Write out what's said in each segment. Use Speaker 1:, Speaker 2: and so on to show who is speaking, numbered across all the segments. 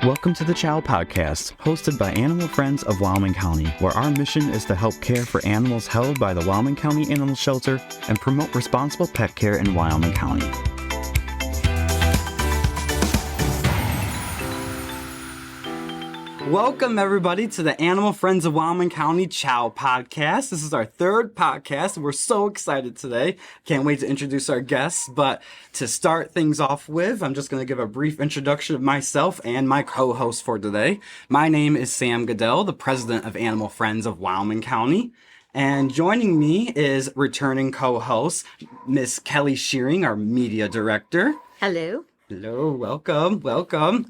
Speaker 1: Welcome to the CHOW Podcast, hosted by Animal Friends of Wyoming County, where our mission is to help care for animals held by the Wyoming County Animal Shelter and promote responsible pet care in Wyoming County.
Speaker 2: Welcome, everybody, to the Animal Friends of Wyoming County CHOW Podcast. This is our third podcast, and we're so excited today. Can't wait to introduce our guests, but to start things off with, I'm just going to give a brief introduction of myself and my co-host for today. My name is Sam Goodell, the president of Animal Friends of Wyoming County, and joining me is returning co-host, Miss Kelly Shearing, our media director.
Speaker 3: Hello.
Speaker 2: Hello, welcome.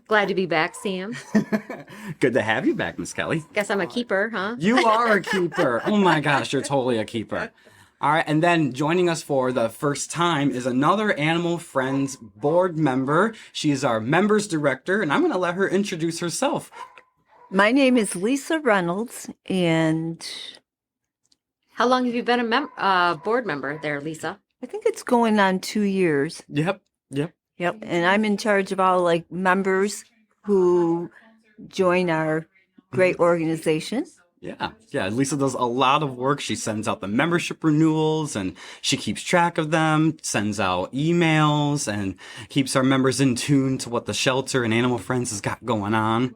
Speaker 3: Glad to be back, Sam.
Speaker 2: Good to have you back, Miss Kelly.
Speaker 3: Guess I'm a keeper, huh?
Speaker 2: You are a keeper. Oh my gosh, you're totally a keeper. All right, and then joining us for the first time is another Animal Friends board member. She's our members director, and I'm going to let her introduce herself.
Speaker 4: My name is Lisa Reynolds, and
Speaker 3: How long have you been a board member there, Lisa?
Speaker 4: I think it's going on 2 years.
Speaker 2: Yep.
Speaker 4: Yep. And I'm in charge of all members who join our great organization.
Speaker 2: Yeah. Lisa does a lot of work. She sends out the membership renewals and she keeps track of them, sends out emails, and keeps our members in tune to what the shelter and Animal Friends has got going on.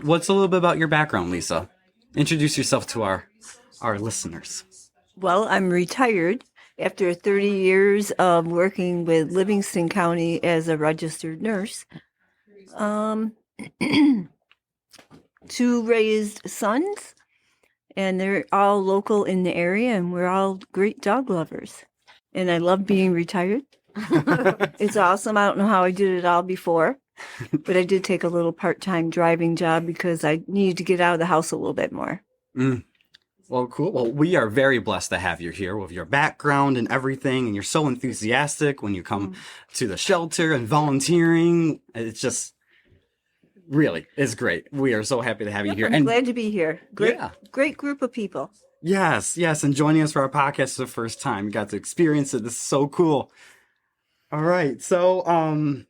Speaker 2: What's a little bit about your background, Lisa? Introduce yourself to our listeners.
Speaker 4: Well, I'm retired after 30 years of working with Livingston County as a registered nurse. 2 raised sons, and they're all local in the area, and we're all great dog lovers. And I love being retired. It's awesome. I don't know how I did it all before, but I did take a little part-time driving job because I needed to get out of the house a little bit more.
Speaker 2: Well, cool. Well, we are very blessed to have you here with your background and everything. And you're so enthusiastic when you come to the shelter and volunteering. It's just really, it's great. We are so happy to have you here.
Speaker 4: I'm glad to be here. Great group of people.
Speaker 2: Yes. And joining us for our podcast for the first time. You got to experience it. This is so cool. All right. So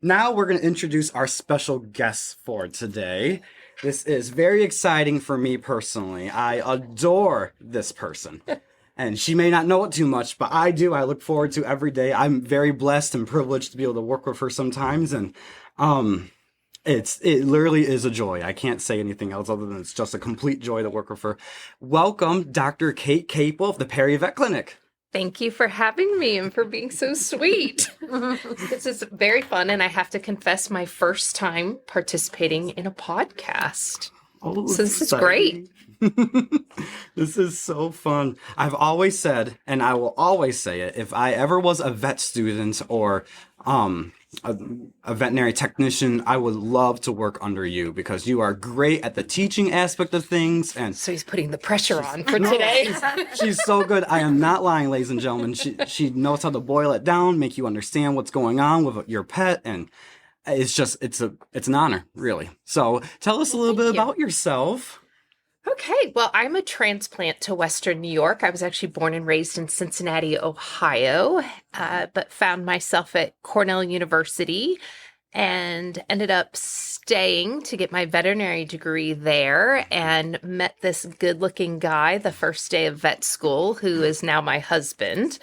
Speaker 2: now we're going to introduce our special guests for today. This is very exciting for me personally. I adore this person. And she may not know it too much, but I do. I look forward to every day. I'm very blessed and privileged to be able to work with her sometimes. And it literally is a joy. I can't say anything else other than it's just a complete joy to work with her. Welcome, Dr. Kate Capel of the Perry Vet Clinic.
Speaker 5: Thank you for having me and for being so sweet. This is very fun, and I have to confess, my first time participating in a podcast.
Speaker 2: Oh,
Speaker 5: so this is great.
Speaker 2: This is so fun. I've always said, and I will always say it, if I ever was a vet student or a veterinary technician, I would love to work under you because you are great at the teaching aspect of things. And
Speaker 5: so he's putting the pressure on for today.
Speaker 2: She's so good. I am not lying, ladies and gentlemen. She knows how to boil it down, make you understand what's going on with your pet, and it's an honor, really. So tell us a little bit about yourself.
Speaker 5: Okay, well, I'm a transplant to Western New York. I was actually born and raised in Cincinnati, Ohio, but found myself at Cornell University and ended up staying to get my veterinary degree there and met this good-looking guy the first day of vet school, who is now my husband.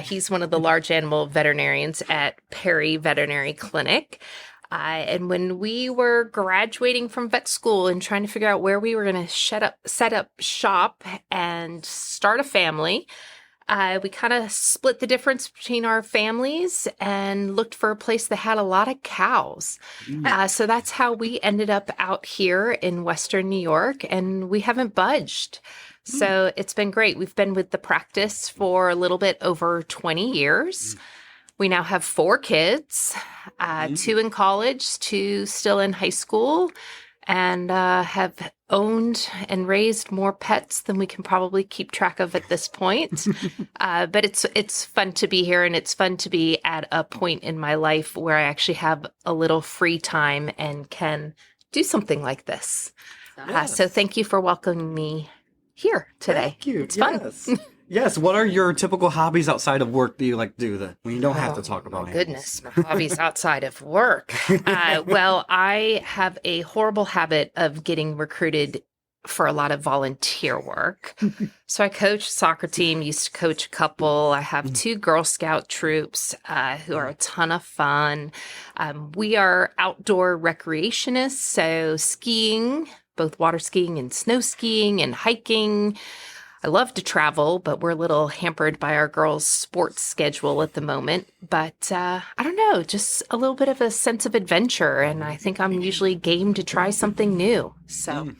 Speaker 5: He's one of the large animal veterinarians at Perry Veterinary Clinic. And when we were graduating from vet school and trying to figure out where we were going to set up shop and start a family, we kind of split the difference between our families and looked for a place that had a lot of cows. So that's how we ended up out here in Western New York, and we haven't budged. So it's been great. We've been with the practice for a little bit over 20 years. We now have 4 kids, 2 in college, 2 still in high school, and have owned and raised more pets than we can probably keep track of at this point. But it's fun to be here, and it's fun to be at a point in my life where I actually have a little free time and can do something like this. So thank you for welcoming me here today.
Speaker 2: Thank you.
Speaker 5: It's fun.
Speaker 2: Yes, what are your typical hobbies outside of work that you like to do that when you don't have to talk about
Speaker 5: My
Speaker 2: animals?
Speaker 5: goodness, my hobbies outside of work. Well, I have a horrible habit of getting recruited for a lot of volunteer work. So I coach soccer team, used to coach a couple. I have 2 Girl Scout troops who are a ton of fun. We are outdoor recreationists, so skiing, both water skiing and snow skiing and hiking. I love to travel, but we're a little hampered by our girls' sports schedule at the moment. But I don't know, just a little bit of a sense of adventure. And I think I'm usually game to try something new. So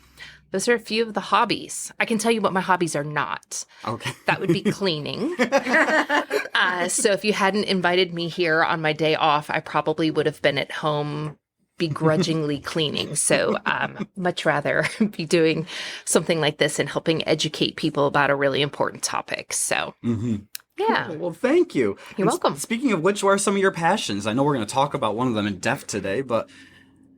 Speaker 5: those are a few of the hobbies. I can tell you what my hobbies are not.
Speaker 2: Okay.
Speaker 5: That would be cleaning. So if you hadn't invited me here on my day off, I probably would have been at home begrudgingly cleaning. So much rather be doing something like this and helping educate people about a really important topic. So yeah.
Speaker 2: Cool. Well, thank you.
Speaker 5: You're welcome.
Speaker 2: Speaking of which, what are some of your passions? I know we're going to talk about one of them in depth today, but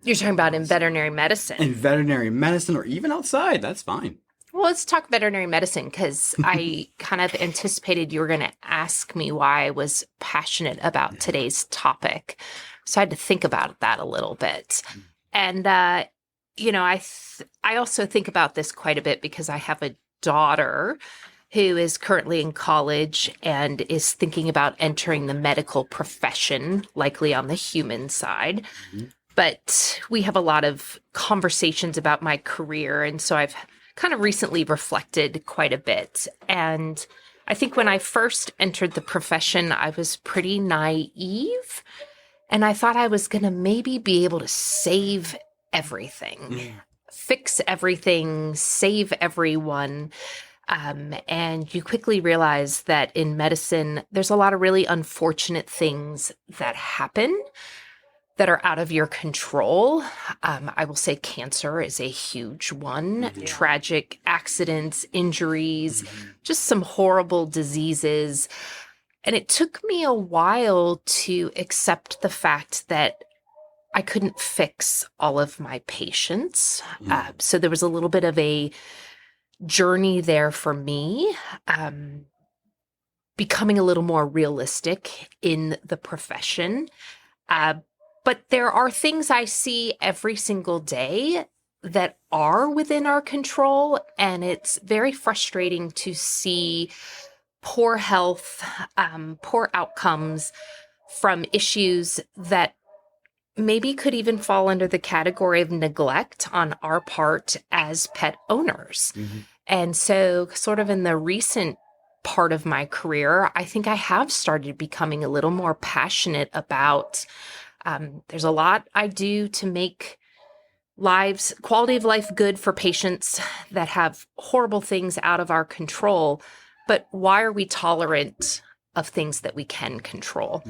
Speaker 5: You're talking about in veterinary medicine.
Speaker 2: in veterinary medicine or even outside, that's fine.
Speaker 5: Well, let's talk veterinary medicine because I kind of anticipated you were going to ask me why I was passionate about today's topic. So I had to think about that a little bit. And, you know, I also think about this quite a bit because I have a daughter who is currently in college and is thinking about entering the medical profession, likely on the human side. But we have a lot of conversations about my career. And so I've kind of recently reflected quite a bit. And I think when I first entered the profession, I was pretty naive. And I thought I was going to maybe be able to save everything, fix everything, save everyone. And you quickly realize that in medicine, there's a lot of really unfortunate things that happen that are out of your control. I will say cancer is a huge one. Tragic accidents, injuries, just some horrible diseases. And it took me a while to accept the fact that I couldn't fix all of my patients. So there was a little bit of a journey there for me, becoming a little more realistic in the profession. But there are things I see every single day that are within our control, and it's very frustrating to see poor health, poor outcomes from issues that maybe could even fall under the category of neglect on our part as pet owners. And so sort of in the recent part of my career, I think I have started becoming a little more passionate about there's a lot I do to make quality of life good for patients that have horrible things out of our control. But why are we tolerant of things that we can control?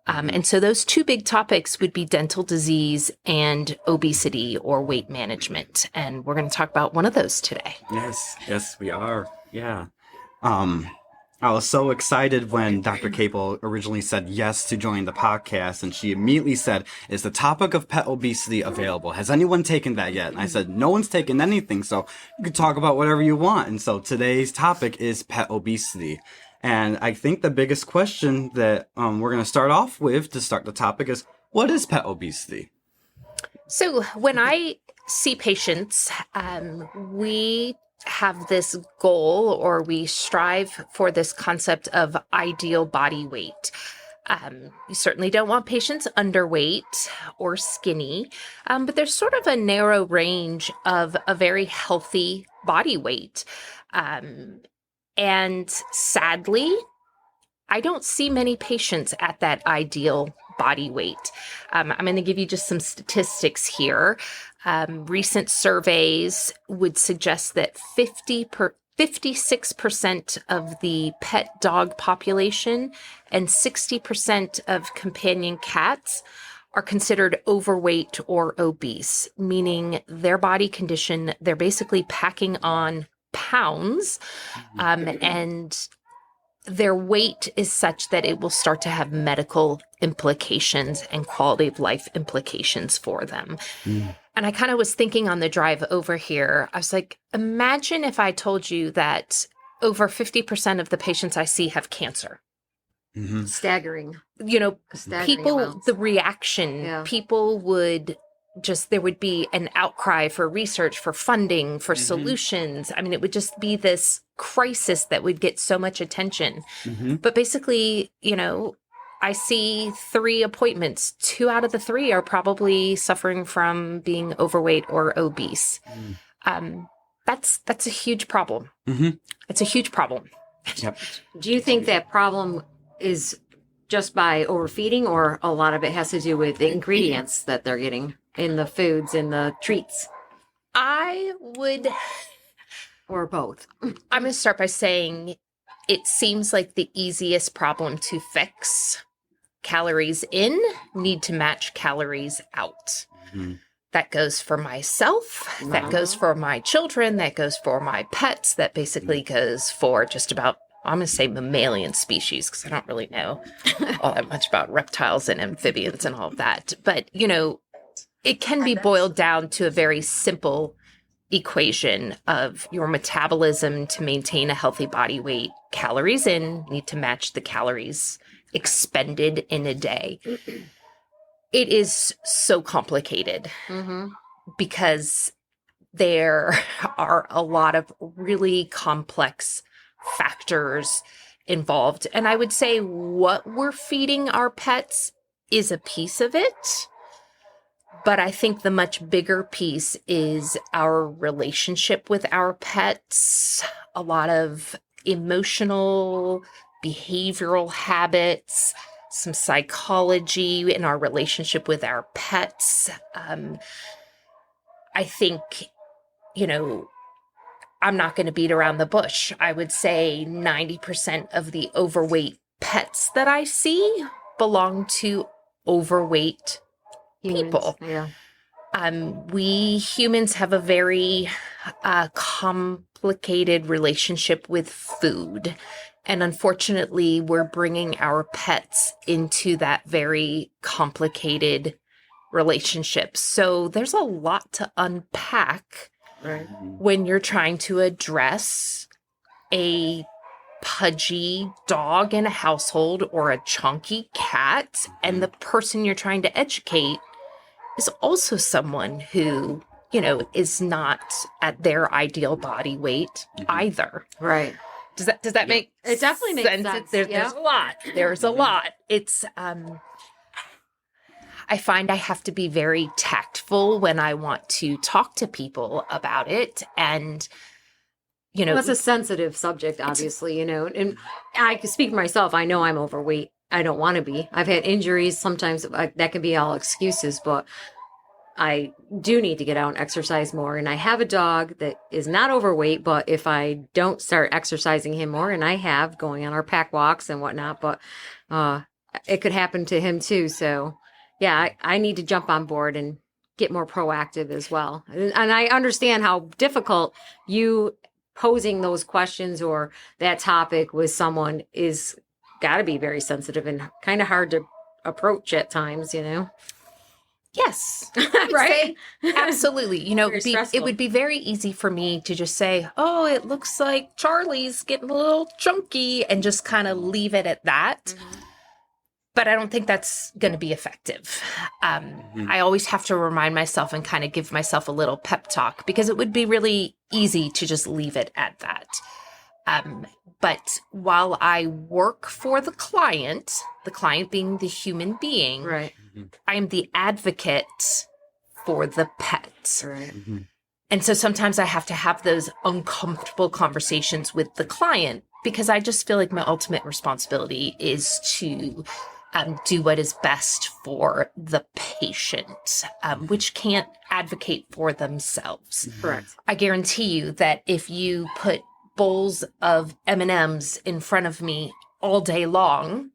Speaker 5: And so those 2 big topics would be dental disease and obesity or weight management. And we're going to talk about one of those today.
Speaker 2: Yes, we are. Yeah. I was so excited when Dr. Capel originally said yes to join the podcast, and she immediately said, "Is the topic of pet obesity available? Has anyone taken that yet?" And I said, "No one's taken anything, so you can talk about whatever you want." And so today's topic is pet obesity. And I think the biggest question that we're going to start off with to start the topic is, what is pet obesity?
Speaker 5: So when I see patients, we have this goal, or we strive for this concept of ideal body weight. You certainly don't want patients underweight or skinny, but there's sort of a narrow range of a very healthy body weight. And sadly, I don't see many patients at that ideal body weight. I'm going to give you just some statistics here. Recent surveys would suggest that 56% of the pet dog population and 60% of companion cats are considered overweight or obese, meaning their body condition, they're basically packing on pounds, and their weight is such that it will start to have medical implications and quality of life implications for them. And I kind of was thinking on the drive over here, I was like, imagine if I told you that over 50% of the patients I see have cancer.
Speaker 2: Mm-hmm.
Speaker 3: Staggering. Staggering
Speaker 5: People,
Speaker 3: amounts.
Speaker 5: the reaction,
Speaker 3: Yeah.
Speaker 5: people would there would be an outcry for research, for funding, for
Speaker 2: Mm-hmm.
Speaker 5: solutions. I mean, it would just be this crisis that would get so much attention.
Speaker 2: Mm-hmm.
Speaker 5: But basically, I see 3 appointments. 2 out of the 3 are probably suffering from being overweight or obese. That's a huge problem.
Speaker 2: Mm-hmm.
Speaker 5: It's a huge problem.
Speaker 2: Yep.
Speaker 3: Do you think that problem is just by overfeeding, or a lot of it has to do with the ingredients that they're getting in the foods and the treats,
Speaker 5: I would
Speaker 3: or both?
Speaker 5: I'm going to start by saying it seems like the easiest problem to fix. Calories in need to match calories out.
Speaker 2: Mm-hmm.
Speaker 5: That goes for myself. That goes for my children. That goes for my pets. That basically goes for just about, I'm going to say mammalian species, because I don't really know all that much about reptiles and amphibians and all of that. But, it can be boiled down to a very simple equation of your metabolism to maintain a healthy body weight. Calories in need to match the calories expended in a day. It is so complicated because there are a lot of really complex factors involved. And I would say what we're feeding our pets is a piece of it. But I think the much bigger piece is our relationship with our pets, a lot of emotional, behavioral habits, some psychology in our relationship with our pets. I think, I'm not going to beat around the bush. I would say 90% of the overweight pets that I see belong to overweight people.
Speaker 3: Yeah.
Speaker 5: We humans have a very complicated relationship with food. And unfortunately, we're bringing our pets into that very complicated relationship. So there's a lot to unpack when you're trying to address a pudgy dog in a household or a chunky cat. And the person you're trying to educate is also someone who, is not at their ideal body weight either.
Speaker 3: Right.
Speaker 5: Does that make
Speaker 3: It definitely makes sense.
Speaker 5: There's a lot. There's a lot. It's I find I have to be very tactful when I want to talk to people about it. And
Speaker 3: Well, it's a sensitive subject, obviously, and I can speak for myself. I know I'm overweight. I don't want to be. I've had injuries. Sometimes that can be all excuses, but I do need to get out and exercise more. And I have a dog that is not overweight, but if I don't start exercising him more, and I have going on our pack walks and whatnot, but it could happen to him too. So yeah, I need to jump on board and get more proactive as well. And I understand how difficult you posing those questions or that topic with someone is got to be very sensitive and kind of hard to approach at times,
Speaker 5: Yes.
Speaker 3: Right?
Speaker 5: Absolutely. It would be very easy for me to just say, oh, it looks like Charlie's getting a little chunky and just kind of leave it at that. But I don't think that's going to be effective. I always have to remind myself and kind of give myself a little pep talk because it would be really easy to just leave it at that. But while I work for the client being the human being,
Speaker 3: Right.
Speaker 5: I am the advocate for the pet.
Speaker 3: Right.
Speaker 5: And so sometimes I have to have those uncomfortable conversations with the client because I just feel like my ultimate responsibility is to do what is best for the patient, which can't advocate for themselves.
Speaker 3: Correct.
Speaker 5: I guarantee you that if you put bowls of M&Ms in front of me all day long,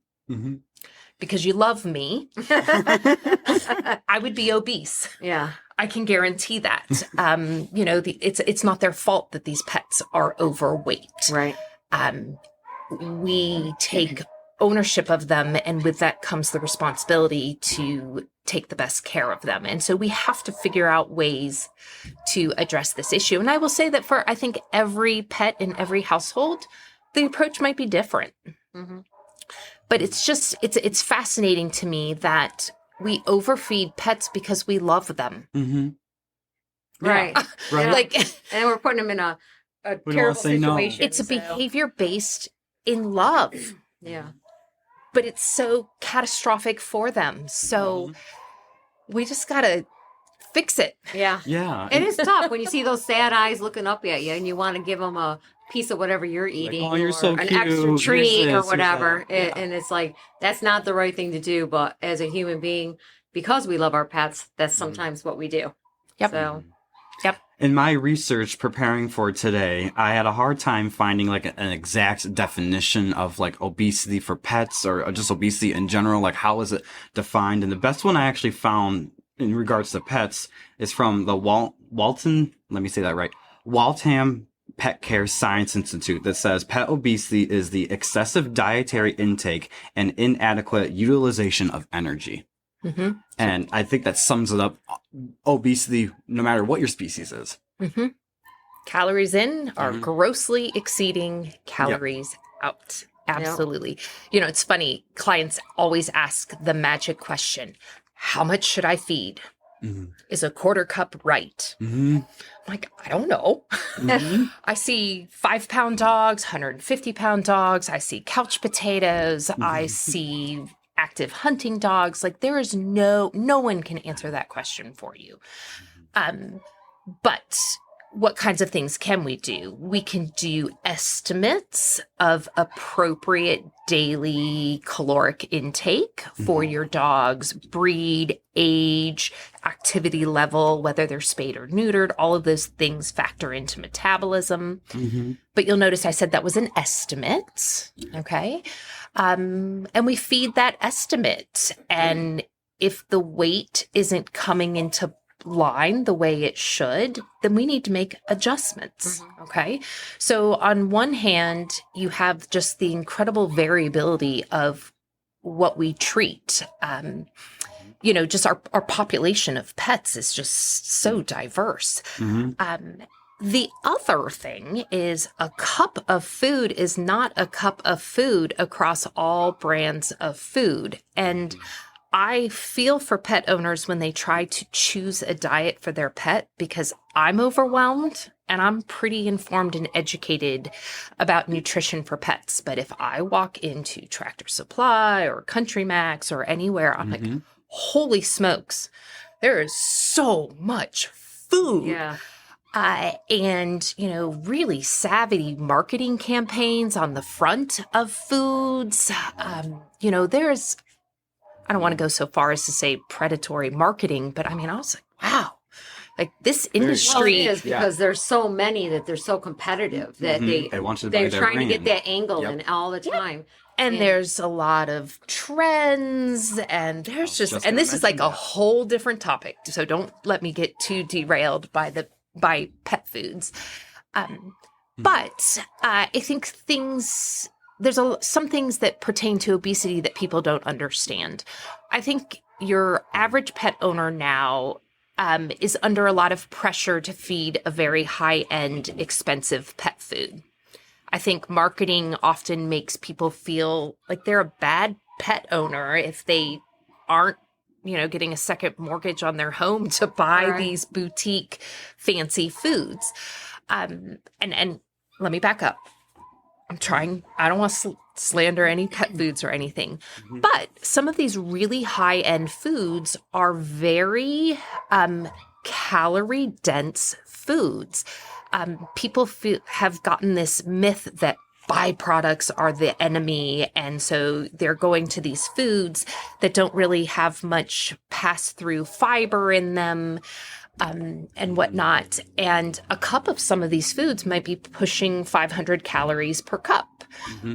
Speaker 5: because you love me, I would be obese.
Speaker 3: Yeah.
Speaker 5: I can guarantee that. It's not their fault that these pets are overweight.
Speaker 3: Right.
Speaker 5: We take ownership of them, and with that comes the responsibility to take the best care of them. And so we have to figure out ways to address this issue. And I will say that for, I think, every pet in every household, the approach might be different.
Speaker 3: Mm-hmm.
Speaker 5: But it's just, it's fascinating to me that we overfeed pets because we love them.
Speaker 2: Mm-hmm.
Speaker 3: Right.
Speaker 2: Right.
Speaker 5: Like,
Speaker 3: And we're putting them in a
Speaker 2: We don't
Speaker 3: terrible
Speaker 2: wanna say no.
Speaker 3: situation.
Speaker 5: it's a
Speaker 3: so-
Speaker 5: behavior based in love,
Speaker 3: Yeah.
Speaker 5: but it's so catastrophic for them. So we just got to fix it.
Speaker 3: Yeah.
Speaker 2: Yeah.
Speaker 3: It is tough when you see those sad eyes looking up at you and you want to give them a piece of whatever you're eating
Speaker 2: "Oh, you're
Speaker 3: or
Speaker 2: so
Speaker 3: an
Speaker 2: cute.
Speaker 3: extra
Speaker 2: Here's
Speaker 3: treat
Speaker 2: this,
Speaker 3: or
Speaker 2: here's
Speaker 3: whatever.
Speaker 2: that." Yeah.
Speaker 3: And it's like, that's not the right thing to do. But as a human being, because we love our pets, that's sometimes what we do.
Speaker 5: Yep.
Speaker 3: So,
Speaker 2: In my research preparing for today, I had a hard time finding like an exact definition of like obesity for pets or just obesity in general. Like how is it defined? And the best one I actually found in regards to pets is from the Waltham Pet Care Science Institute that says pet obesity is the excessive dietary intake and inadequate utilization of energy.
Speaker 5: Mm-hmm.
Speaker 2: And I think that sums it up. Obesity, no matter what your species is.
Speaker 5: Mm-hmm. Calories in are
Speaker 2: Mhm.
Speaker 5: grossly exceeding calories out. Absolutely. You know, it's funny. Clients always ask the magic question, how much should I feed?
Speaker 2: Mhm.
Speaker 5: Is a quarter cup right?
Speaker 2: Mm-hmm.
Speaker 5: I'm like, I don't know.
Speaker 2: Mhm.
Speaker 5: I see 5-pound dogs, 150-pound dogs. I see couch potatoes. I see active hunting dogs. Like there is no one can answer that question for you. But what kinds of things can we do? We can do estimates of appropriate daily caloric intake for your dog's breed, age, activity level, whether they're spayed or neutered. All of those things factor into metabolism.
Speaker 2: Mm-hmm.
Speaker 5: But you'll notice I said that was an estimate. Okay. And we feed that estimate. And if the weight isn't coming into line the way it should, then we need to make adjustments. Okay. So on one hand, you have just the incredible variability of what we treat. You know, just our population of pets is just so diverse.
Speaker 2: Mm-hmm.
Speaker 5: The other thing is a cup of food is not a cup of food across all brands of food. And I feel for pet owners when they try to choose a diet for their pet because I'm overwhelmed and I'm pretty informed and educated about nutrition for pets. But if I walk into Tractor Supply or Country Max or anywhere, I'm like, holy smokes, there is so much food.
Speaker 3: yeah.
Speaker 5: And, you know, really savvy marketing campaigns on the front of foods. You know, there's, I don't want to go so far as to say predatory marketing, but I mean, I was like, wow, like this
Speaker 3: Well,
Speaker 5: industry.
Speaker 3: it is because there's so many that they're so competitive that
Speaker 2: They want you to buy
Speaker 3: they're
Speaker 2: their
Speaker 3: trying
Speaker 2: brand.
Speaker 3: to get that angle
Speaker 2: Yep.
Speaker 3: in all the time.
Speaker 5: And there's a lot of trends and there's
Speaker 2: just
Speaker 5: and
Speaker 2: gonna
Speaker 5: this is like
Speaker 2: mention
Speaker 5: a
Speaker 2: that.
Speaker 5: whole different topic. So don't let me get too derailed by pet foods. But I think there's some things that pertain to obesity that people don't understand. I think your average pet owner now is under a lot of pressure to feed a very high-end, expensive pet food. I think marketing often makes people feel like they're a bad pet owner if they aren't, you know, getting a second mortgage on their home to buy
Speaker 3: Right.
Speaker 5: these boutique fancy foods. And let me back up. I don't want to slander any pet foods or anything, but some of these really high end foods are very calorie dense foods. People have gotten this myth that byproducts are the enemy. And so they're going to these foods that don't really have much pass through fiber in them. And whatnot. And a cup of some of these foods might be pushing 500 calories per cup,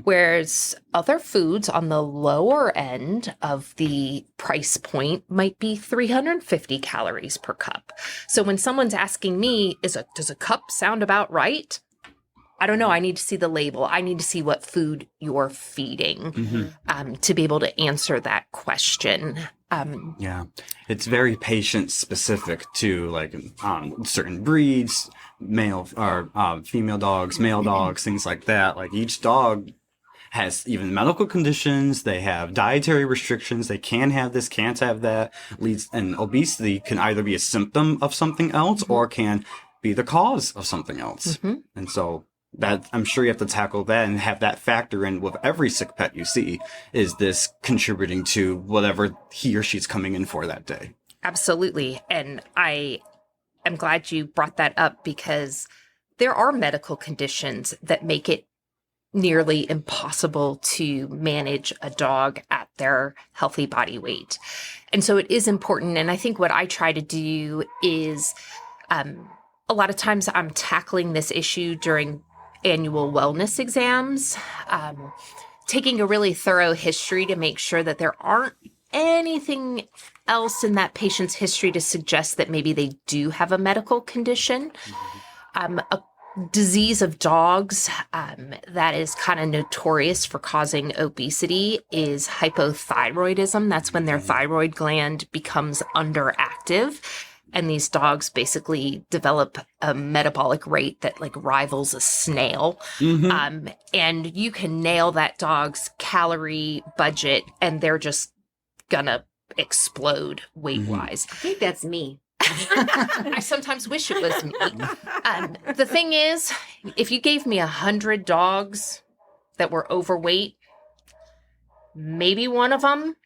Speaker 5: whereas other foods on the lower end of the price point might be 350 calories per cup. So when someone's asking me, does a cup sound about right? I don't know. I need to see the label. I need to see what food you're feeding to be able to answer that question.
Speaker 2: Yeah, it's very patient specific to like certain breeds, male or female dogs, male dogs, things like that. Like each dog has even medical conditions. They have dietary restrictions. They can have this, can't have that. And obesity can either be a symptom of something else or can be the cause of something else. And so that I'm sure you have to tackle that and have that factor in with every sick pet you see. Is this contributing to whatever he or she's coming in for that day?
Speaker 5: Absolutely. And I am glad you brought that up because there are medical conditions that make it nearly impossible to manage a dog at their healthy body weight. And so it is important. And I think what I try to do is a lot of times I'm tackling this issue during annual wellness exams, taking a really thorough history to make sure that there aren't anything else in that patient's history to suggest that maybe they do have a medical condition. A disease of dogs that is kind of notorious for causing obesity is hypothyroidism. That's when their thyroid gland becomes underactive. And these dogs basically develop a metabolic rate that like rivals a snail. And you can nail that dog's calorie budget and they're just gonna explode weight-wise.
Speaker 3: I think that's me.
Speaker 5: I sometimes wish it was me. The thing is, if you gave me 100 dogs that were overweight, maybe one of them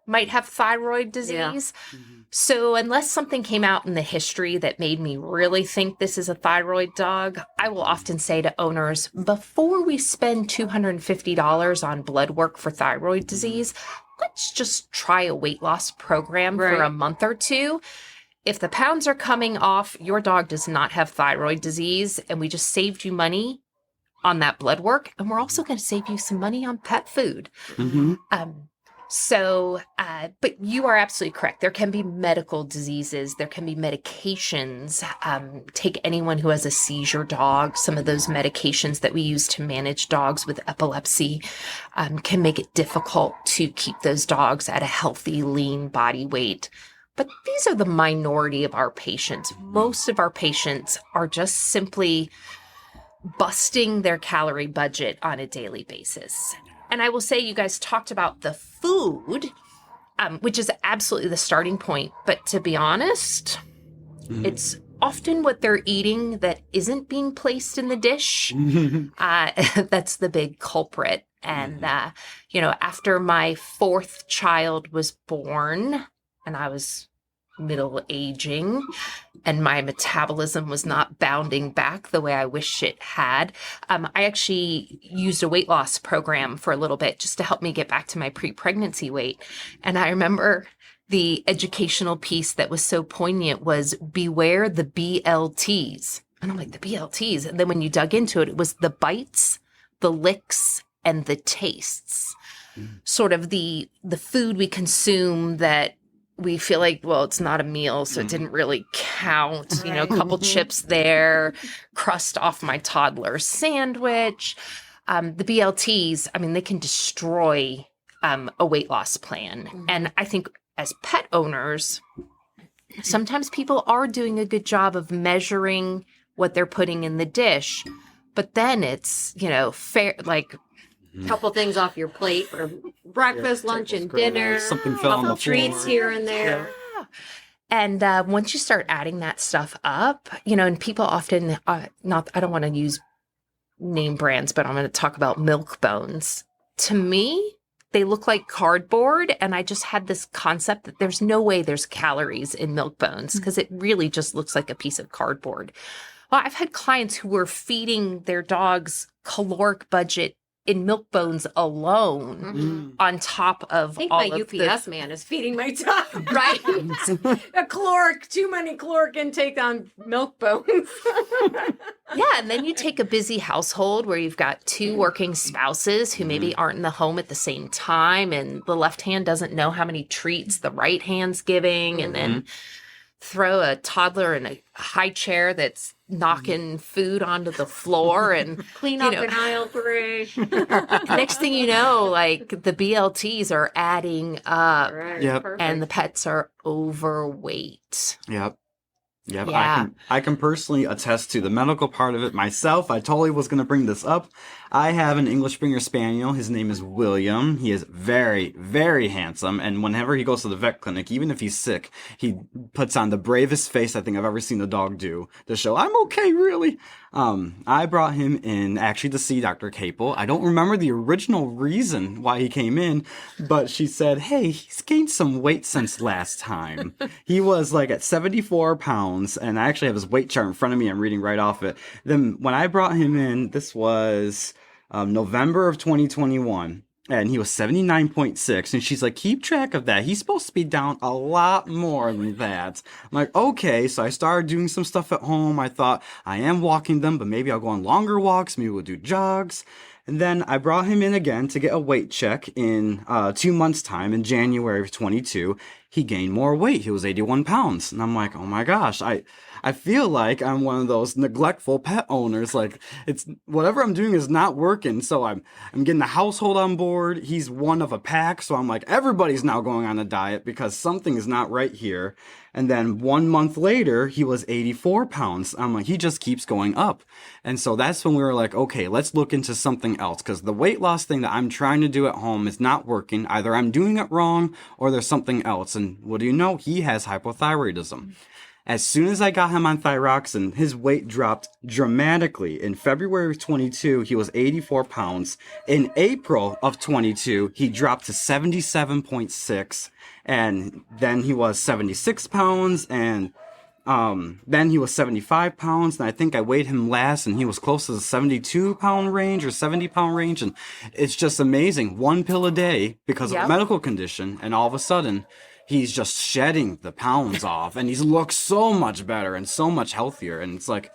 Speaker 5: might have thyroid disease. Yeah. So unless something came out in the history that made me really think this is a thyroid dog, I will often say to owners, before we spend $250 on blood work for thyroid disease, let's just try a weight loss program for a month or two. If the pounds are coming off, your dog does not have thyroid disease, and we just saved you money on that blood work, and we're also going to save you some money on pet food. But you are absolutely correct. There can be medical diseases. There can be medications. Take anyone who has a seizure dog. Some of those medications that we use to manage dogs with epilepsy can make it difficult to keep those dogs at a healthy, lean body weight. But these are the minority of our patients. Most of our patients are just simply busting their calorie budget on a daily basis. And I will say, you guys talked about the food, which is absolutely the starting point. But to be honest, it's often what they're eating that isn't being placed in the dish. That's the big culprit. And, after my fourth child was born and I was middle aging and my metabolism was not bounding back the way I wish it had, I actually used a weight loss program for a little bit just to help me get back to my pre-pregnancy weight. And I remember the educational piece that was so poignant was beware the BLTs. And I'm like, the BLTs? And then when you dug into it, it was the bites, the licks, and the tastes. Sort of the food we consume that we feel like, well, it's not a meal, so it didn't really count. A couple chips there, crust off my toddler's sandwich. The BLTs, they can destroy a weight loss plan. And I think as pet owners, sometimes people are doing a good job of measuring what they're putting in the dish, but then it's, fair, like
Speaker 3: couple things off your plate for breakfast, lunch, and dinner.
Speaker 2: Something fell on the floor.
Speaker 3: Treats here and there.
Speaker 5: Yeah. And once you start adding that stuff up, and people often, I don't want to use name brands, but I'm going to talk about milk bones. To me, they look like cardboard. And I just had this concept that there's no way there's calories in milk bones because it really just looks like a piece of cardboard. Well, I've had clients who were feeding their dogs caloric budget in milk bones alone on top of all
Speaker 3: my
Speaker 5: of
Speaker 3: UPS man is feeding my dog. Right. Too many caloric intake on milk bones.
Speaker 5: Yeah, and then you take a busy household where you've got two working spouses who maybe aren't in the home at the same time, and the left hand doesn't know how many treats the right hand's giving, and then throw a toddler in a high chair that's knocking food onto the floor and
Speaker 3: Clean up in aisle 3.
Speaker 5: next thing you know, like the BLTs are adding up
Speaker 3: Right.
Speaker 2: Yep.
Speaker 3: Perfect.
Speaker 5: and the pets are overweight.
Speaker 2: Yep. Yep.
Speaker 5: Yeah.
Speaker 2: I can personally attest to the medical part of it myself. I totally was going to bring this up. I have an English Springer Spaniel. His name is William. He is very, very handsome. And whenever he goes to the vet clinic, even if he's sick, he puts on the bravest face I think I've ever seen a dog do to show I'm okay, really. I brought him in actually to see Dr. Capel. I don't remember the original reason why he came in, but she said, hey, he's gained some weight since last time. He was like at 74 pounds, and I actually have his weight chart in front of me. I'm reading right off it. Then when I brought him in, this was November of 2021. And he was 79.6. And she's like, keep track of that. He's supposed to be down a lot more than that. I'm like, okay. So I started doing some stuff at home. I thought I am walking them, but maybe I'll go on longer walks. Maybe we'll do jogs. And then I brought him in again to get a weight check in 2 months' time in January of 22. He gained more weight. He was 81 pounds. And I'm like, oh my gosh, I feel like I'm one of those neglectful pet owners. Like, it's whatever I'm doing is not working. So I'm getting the household on board. He's one of a pack. So I'm like, everybody's now going on a diet because something is not right here. And then 1 month later, he was 84 pounds. I'm like, he just keeps going up. And so that's when we were like, okay, let's look into something else. Because the weight loss thing that I'm trying to do at home is not working. Either I'm doing it wrong or there's something else. And what do you know? He has hypothyroidism. As soon as I got him on thyroxine, his weight dropped dramatically. In February of 22, he was 84 pounds. In April of 22, he dropped to 77.6. And then he was 76 pounds. And then he was 75 pounds. And I think I weighed him last, and he was close to the 72-pound range or 70-pound range. And it's just amazing. 1 pill a day because of a medical condition. And all of a sudden, he's just shedding the pounds off, and he looks so much better and so much healthier. And it's like,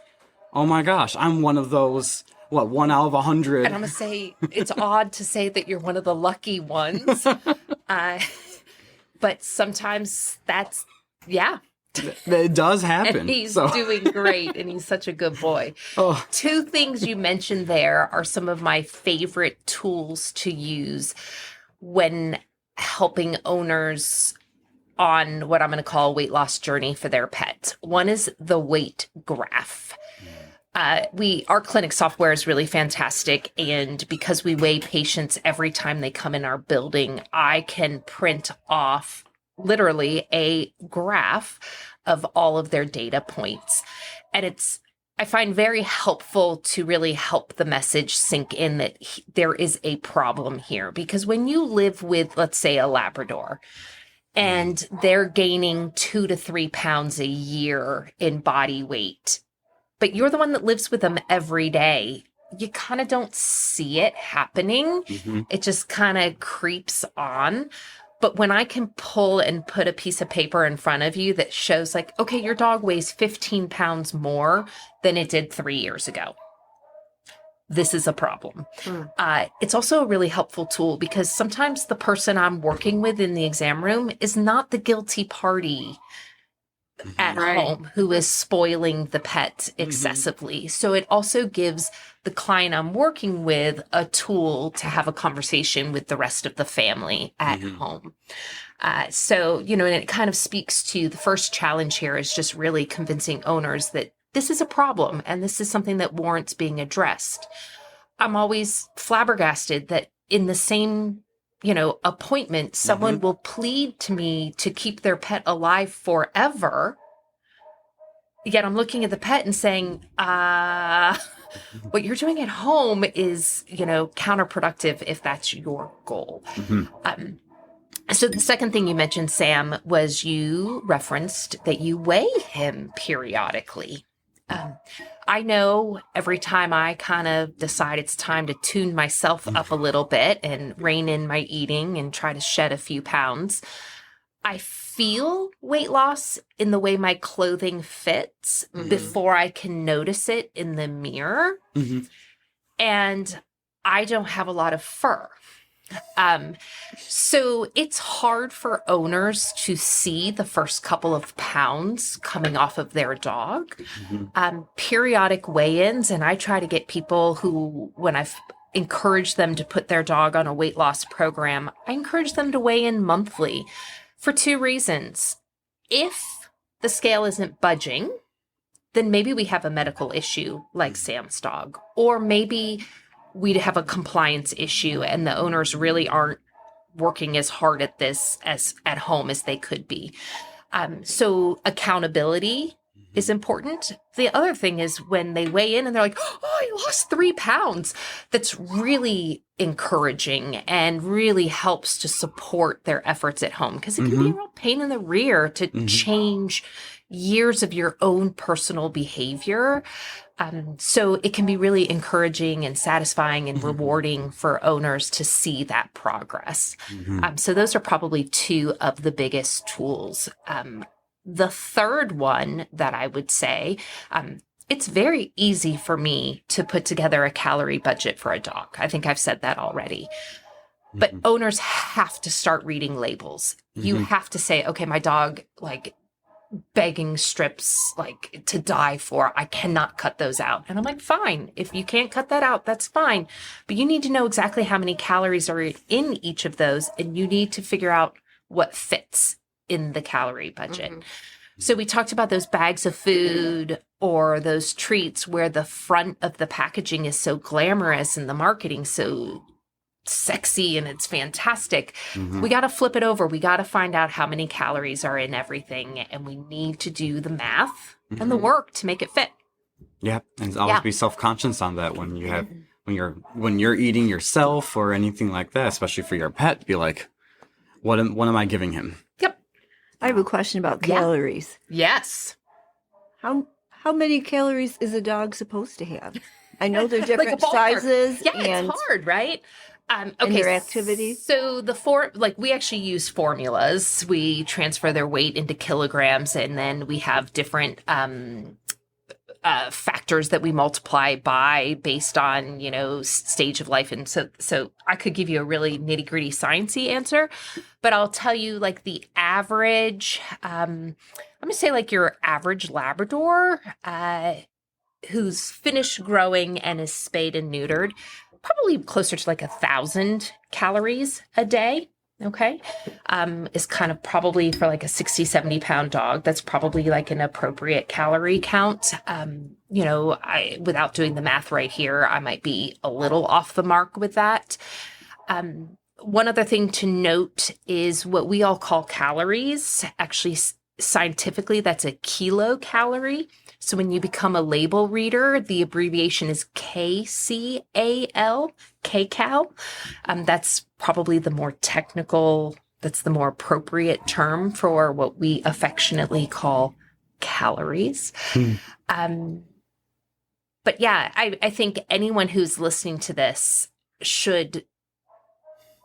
Speaker 2: oh my gosh, I'm one of those, 1 out of 100.
Speaker 5: And I'm going to say, it's odd to say that you're one of the lucky ones. But sometimes that's,
Speaker 2: It does happen.
Speaker 5: And he's doing great, and he's such a good boy.
Speaker 2: Oh.
Speaker 5: 2 things you mentioned there are some of my favorite tools to use when helping owners on what I'm going to call a weight loss journey for their pet. One is the weight graph. Our clinic software is really fantastic. And because we weigh patients every time they come in our building, I can print off literally a graph of all of their data points. And I find very helpful to really help the message sink in that there is a problem here. Because when you live with, let's say, a Labrador, and they're gaining 2 to 3 pounds a year in body weight, but you're the one that lives with them every day, you kind of don't see it happening. Mm-hmm. It just kind of creeps on. But when I can pull and put a piece of paper in front of you that shows like, okay, your dog weighs 15 pounds more than it did 3 years ago, this is a problem. It's also a really helpful tool because sometimes the person I'm working with in the exam room is not the guilty party at home who is spoiling the pet excessively. So it also gives the client I'm working with a tool to have a conversation with the rest of the family at home. So, and it kind of speaks to the first challenge here is just really convincing owners that this is a problem and this is something that warrants being addressed. I'm always flabbergasted that in the same, appointment, someone will plead to me to keep their pet alive forever. Yet I'm looking at the pet and saying, what you're doing at home is, counterproductive if that's your goal. So the second thing you mentioned, Sam, was you referenced that you weigh him periodically. I know every time I kind of decide it's time to tune myself up a little bit and rein in my eating and try to shed a few pounds, I feel weight loss in the way my clothing fits before I can notice it in the mirror. And I don't have a lot of fur. So it's hard for owners to see the first couple of pounds coming off of their dog. Periodic weigh-ins, and I try to get people who, when I've encouraged them to put their dog on a weight loss program, I encourage them to weigh in monthly for two reasons. If the scale isn't budging, then maybe we have a medical issue like Sam's dog, or maybe we have a compliance issue and the owners really aren't working as hard at this as at home as they could be. So accountability is important. The other thing is when they weigh in and they're like, oh, I lost 3 pounds. That's really encouraging and really helps to support their efforts at home, because it can be a real pain in the rear to change years of your own personal behavior. So it can be really encouraging and satisfying and rewarding for owners to see that progress. So those are probably two of the biggest tools. The third one that I would say, it's very easy for me to put together a calorie budget for a dog. I think I've said that already. But owners have to start reading labels. You have to say, okay, my dog, like, begging strips like to die for, I cannot cut those out. And I'm like, fine, if you can't cut that out, that's fine, but you need to know exactly how many calories are in each of those, and you need to figure out what fits in the calorie budget. So we talked about those bags of food or those treats where the front of the packaging is so glamorous and the marketing so sexy and it's fantastic. We got to flip it over. We got to find out how many calories are in everything, and we need to do the math and the work to make it fit.
Speaker 2: Yeah, and always be self-conscious on that when you have when you're eating yourself or anything like that, especially for your pet. Be like, what am I giving him?
Speaker 5: Yep.
Speaker 4: I have a question about calories.
Speaker 5: Yes.
Speaker 4: How many calories is a dog supposed to have? I know they're different
Speaker 5: Like
Speaker 4: sizes.
Speaker 5: Yeah,
Speaker 4: and
Speaker 5: it's hard, right?
Speaker 4: and
Speaker 5: Okay,
Speaker 4: their activities.
Speaker 5: So we actually use formulas. We transfer their weight into kilograms, and then we have different factors that we multiply by based on, stage of life. And so I could give you a really nitty gritty sciencey answer, but I'll tell you, like, the average, I'm going to say, like, your average Labrador, who's finished growing and is spayed and neutered, probably closer to like 1,000 calories a day. Okay. Is kind of probably for like a 60, 70 pound dog. That's probably like an appropriate calorie count. Without doing the math right here, I might be a little off the mark with that. One other thing to note is what we all call calories. Actually, scientifically, that's a kilocalorie. So when you become a label reader, the abbreviation is KCAL, kcal. That's probably the more technical, that's the more appropriate term for what we affectionately call calories. But yeah, I think anyone who's listening to this should,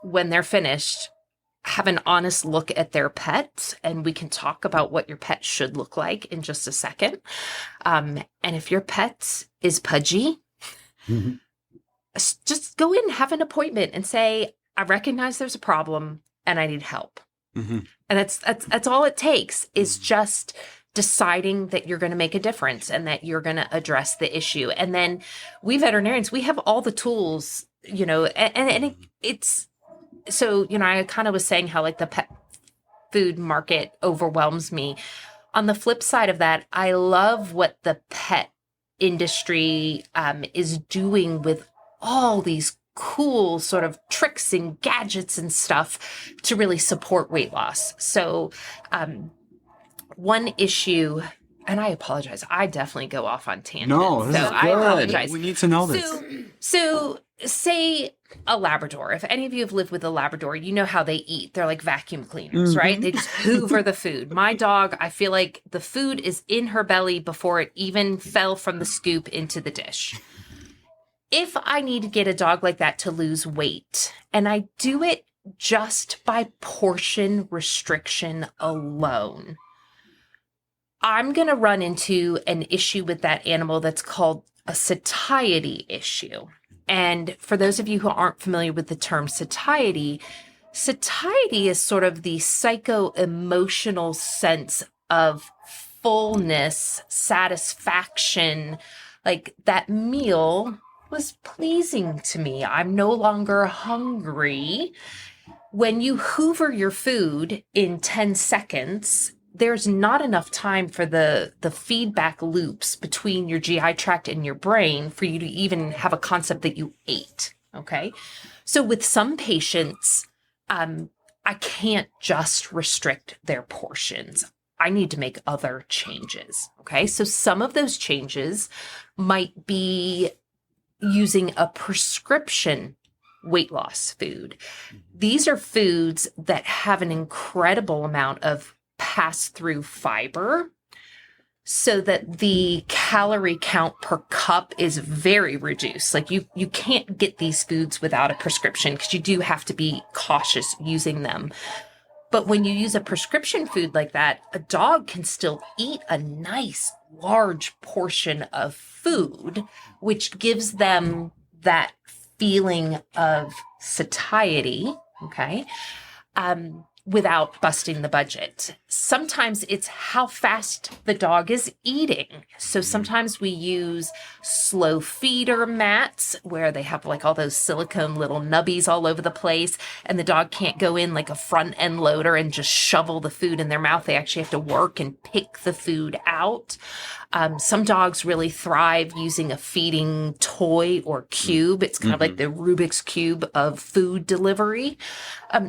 Speaker 5: when they're finished, have an honest look at their pet, and we can talk about what your pet should look like in just a second. And if your pet is pudgy, just go in, have an appointment, and say, I recognize there's a problem and I need help. And that's all it takes, is just deciding that you're going to make a difference and that you're going to address the issue. And then we veterinarians, we have all the tools, and it's, so, I kind of was saying how, like, the pet food market overwhelms me. On the flip side of that, I love what the pet industry is doing with all these cool sort of tricks and gadgets and stuff to really support weight loss. So one issue, and I apologize, I definitely go off on tangents.
Speaker 2: No, this is
Speaker 5: I
Speaker 2: good.
Speaker 5: apologize.
Speaker 2: We need to know this.
Speaker 5: So say a Labrador. If any of you have lived with a Labrador, you know how they eat. They're like vacuum cleaners, right? They just hoover the food. My dog, I feel like the food is in her belly before it even fell from the scoop into the dish. If I need to get a dog like that to lose weight, and I do it just by portion restriction alone, I'm going to run into an issue with that animal that's called a satiety issue. And for those of you who aren't familiar with the term satiety, satiety is sort of the psycho-emotional sense of fullness, satisfaction, like that meal was pleasing to me. I'm no longer hungry. When you hoover your food in 10 seconds, there's not enough time for the feedback loops between your GI tract and your brain for you to even have a concept that you ate. Okay. So with some patients, I can't just restrict their portions. I need to make other changes. Okay. So some of those changes might be using a prescription weight loss food. These are foods that have an incredible amount of pass-through fiber so that the calorie count per cup is very reduced. Like you can't get these foods without a prescription because you do have to be cautious using them. But when you use a prescription food like that, a dog can still eat a nice large portion of food, which gives them that feeling of satiety, okay, without busting the budget. Sometimes it's how fast the dog is eating. So sometimes we use slow feeder mats where they have like all those silicone little nubbies all over the place, and the dog can't go in like a front end loader and just shovel the food in their mouth. They actually have to work and pick the food out. Some dogs really thrive using a feeding toy or cube. It's kind of like the Rubik's Cube of food delivery.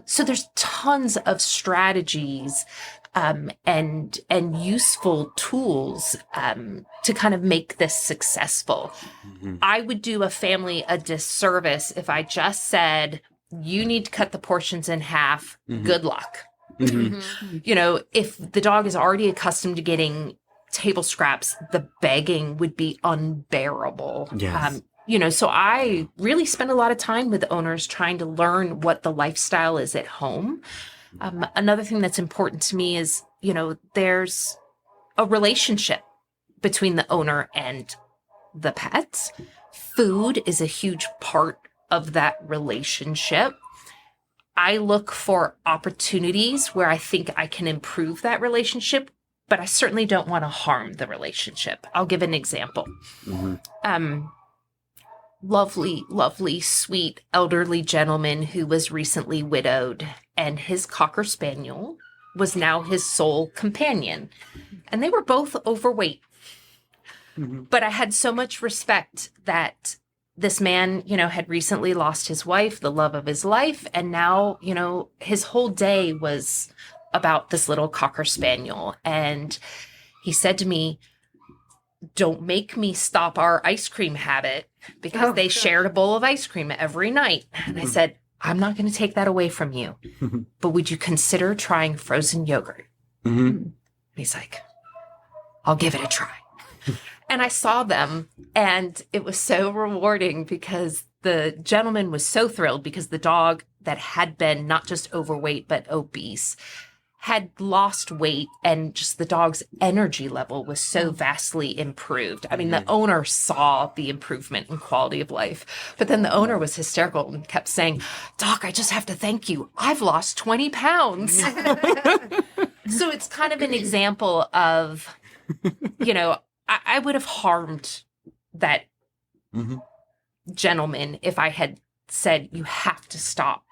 Speaker 5: So there's tons of strategies and useful tools to kind of make this successful. I would do a family a disservice if I just said, you need to cut the portions in half. Good luck. You know, if the dog is already accustomed to getting table scraps, the begging would be unbearable.
Speaker 2: Yes.
Speaker 5: You know, so I really spend a lot of time with owners trying to learn what the lifestyle is at home. Another thing that's important to me is, you know, there's a relationship between the owner and the pets. Food is a huge part of that relationship. I look for opportunities where I think I can improve that relationship, but I certainly don't want to harm the relationship. I'll give an example. Lovely, sweet, elderly gentleman who was recently widowed, and his Cocker Spaniel was now his sole companion. And they were both overweight. But I had so much respect that this man, you know, had recently lost his wife, the love of his life, and now, you know, his whole day was about this little Cocker Spaniel. And he said to me, don't make me stop our ice cream habit, because they shared a bowl of ice cream every night. And I said, I'm not going to take that away from you, but would you consider trying frozen yogurt? And he's like, I'll give it a try. And I saw them, and it was so rewarding because the gentleman was so thrilled because the dog that had been not just overweight, but obese had lost weight, and just the dog's energy level was so vastly improved. I mean, the owner saw the improvement in quality of life, but then the owner was hysterical and kept saying, Doc, I just have to thank you. I've lost 20 pounds. So it's kind of an example of, you know, I would have harmed that gentleman if I had said, you have to stop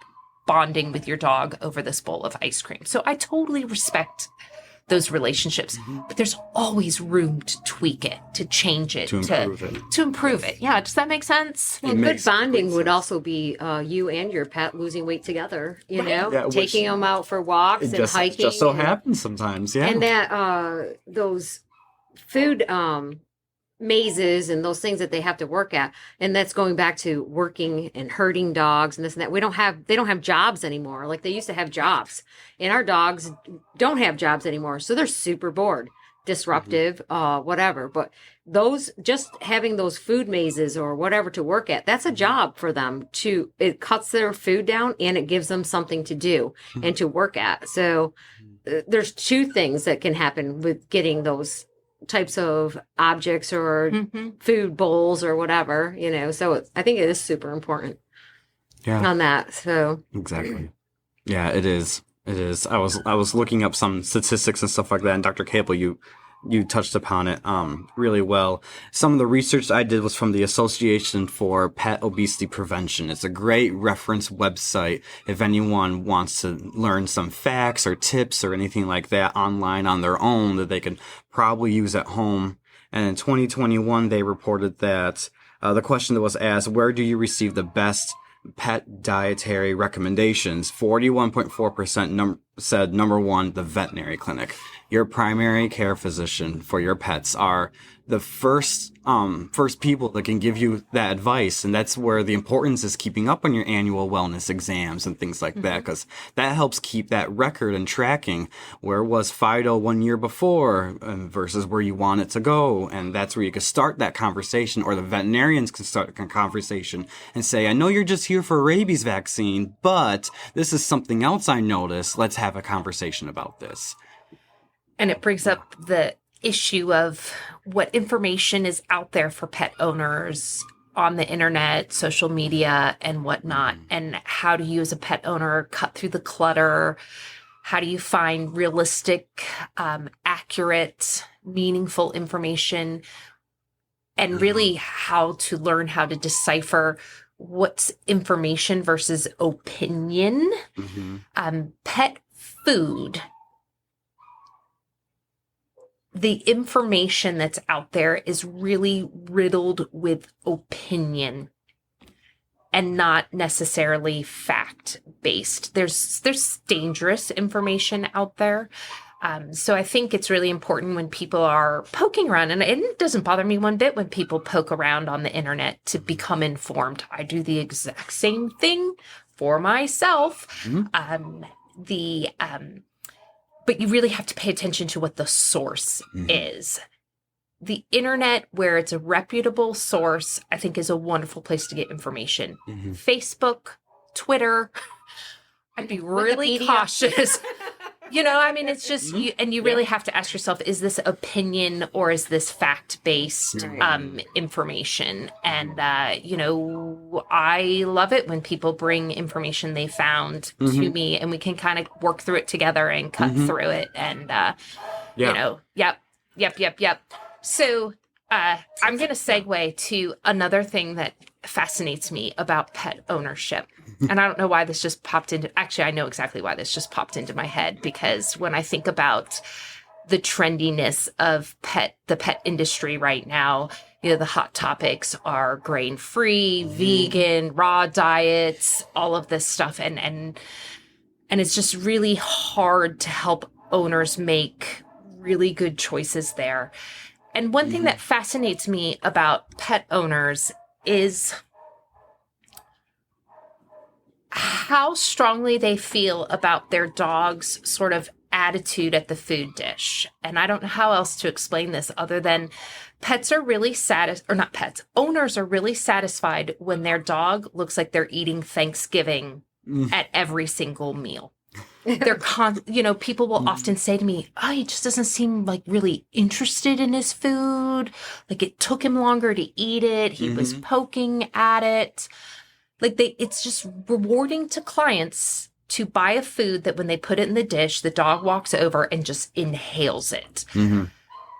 Speaker 5: bonding with your dog over this bowl of ice cream. So I totally respect those relationships, but there's always room to tweak it, to change it, to improve it. Yeah. Does that make sense?
Speaker 3: Well, good bonding would also be you and your pet losing weight together, you know,
Speaker 2: Yeah,
Speaker 3: taking them out for walks and hiking.
Speaker 2: Just so happens sometimes. Yeah.
Speaker 3: And that, those food, mazes and those things that they have to work at, and that's going back to working and herding dogs and this and that. They don't have jobs anymore like they used to have jobs, and our dogs don't have jobs anymore, so they're super bored, disruptive, whatever. But those, just having those food mazes or whatever to work at, that's a job for them. It cuts their food down and it gives them something to do and to work at. So there's two things that can happen with getting those types of objects or
Speaker 5: Mm-hmm.
Speaker 3: food bowls or whatever, so I think it is super important
Speaker 2: Yeah,
Speaker 3: on that. So
Speaker 2: exactly. Yeah, it is. It is. I was looking up some statistics and stuff like that, and Dr. Capel, you touched upon it really well. Some of the research I did was from the Association for Pet Obesity Prevention. It's a great reference website if anyone wants to learn some facts or tips or anything like that online on their own that they can probably use at home. And in 2021, they reported that the question that was asked, where do you receive the best pet dietary recommendations? 41.4% said number one, the veterinary clinic. Your primary care physician for your pets are the first people that can give you that advice. And that's where the importance is keeping up on your annual wellness exams and things like that, because that helps keep that record and tracking where was Fido 1 year before versus where you want it to go. And that's where you can start that conversation, or the veterinarians can start a conversation and say, I know you're just here for a rabies vaccine, but this is something else I noticed. Let's have a conversation about this.
Speaker 5: And it brings up the issue of what information is out there for pet owners on the internet, social media, and whatnot. And how do you, as a pet owner, cut through the clutter? How do you find realistic, accurate, meaningful information? And really how to learn how to decipher what's information versus opinion. Pet food, the information that's out there is really riddled with opinion and not necessarily fact-based. There's dangerous information out there. So I think it's really important when people are poking around, and it doesn't bother me one bit when people poke around on the internet to become informed. I do the exact same thing for myself. But you really have to pay attention to what the source is. The internet, where it's a reputable source, I think is a wonderful place to get information. Facebook, Twitter, I'd be really cautious. It's just, you really have to ask yourself, is this opinion or is this fact-based information? And, I love it when people bring information they found to me, and we can kind of work through it together and cut through it. And, yep. So I'm going to segue to another thing that fascinates me about pet ownership. And I don't know why this just popped into, actually, I know exactly why this just popped into my head, because when I think about the trendiness of the pet industry right now, the hot topics are grain-free, vegan, raw diets, all of this stuff. And it's just really hard to help owners make really good choices there. And one thing that fascinates me about pet owners is how strongly they feel about their dog's sort of attitude at the food dish. And I don't know how else to explain this other than owners are really satisfied when their dog looks like they're eating Thanksgiving at every single meal. People will often say to me, oh, he just doesn't seem like really interested in his food. Like it took him longer to eat it. He was poking at it. It's just rewarding to clients to buy a food that when they put it in the dish, the dog walks over and just inhales it.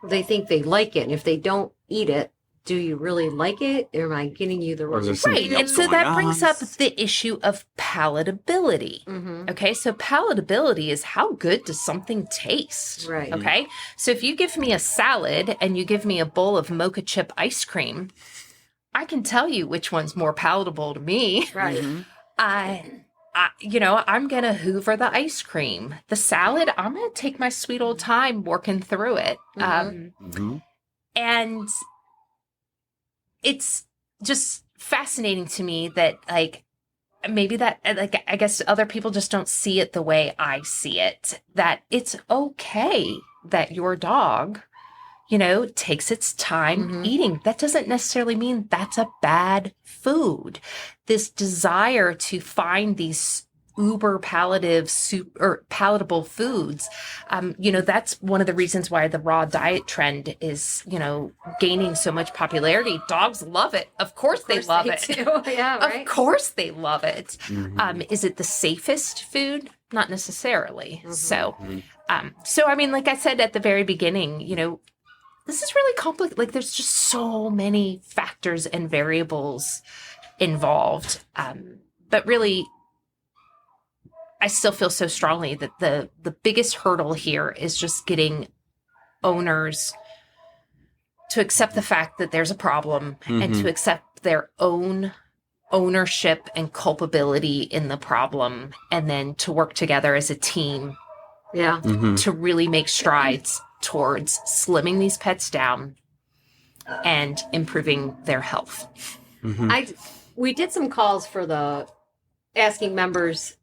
Speaker 3: they think they like it. And if they don't eat it, do you really like it? Or am I getting you the wrong?
Speaker 5: Right. And so that brings up the issue of palatability. Okay. So palatability is how good does something taste?
Speaker 3: Right.
Speaker 5: Okay. So if you give me a salad and you give me a bowl of mocha chip ice cream, I can tell you which one's more palatable to me.
Speaker 3: Right.
Speaker 5: I'm going to hoover the ice cream. The salad, I'm going to take my sweet old time working through it. And it's just fascinating to me that, like, maybe that, like, I guess other people just don't see it the way I see it, that it's okay that your dog, takes its time eating. That doesn't necessarily mean that's a bad food. This desire to find these uber palatable foods. That's one of the reasons why the raw diet trend is, gaining so much popularity. Dogs love it. Of course they love it.
Speaker 3: Too. Yeah, right.
Speaker 5: Of course they love it.
Speaker 2: Mm-hmm.
Speaker 5: Is it the safest food? Not necessarily.
Speaker 3: Mhm.
Speaker 5: So I mean, like I said at the very beginning, this is really complicated. Like there's just so many factors and variables involved. But really, I still feel so strongly that the biggest hurdle here is just getting owners to accept the fact that there's a problem and to accept their own ownership and culpability in the problem, and then to work together as a team
Speaker 3: Yeah.
Speaker 5: to really make strides towards slimming these pets down and improving their health.
Speaker 3: We did some calls for the asking members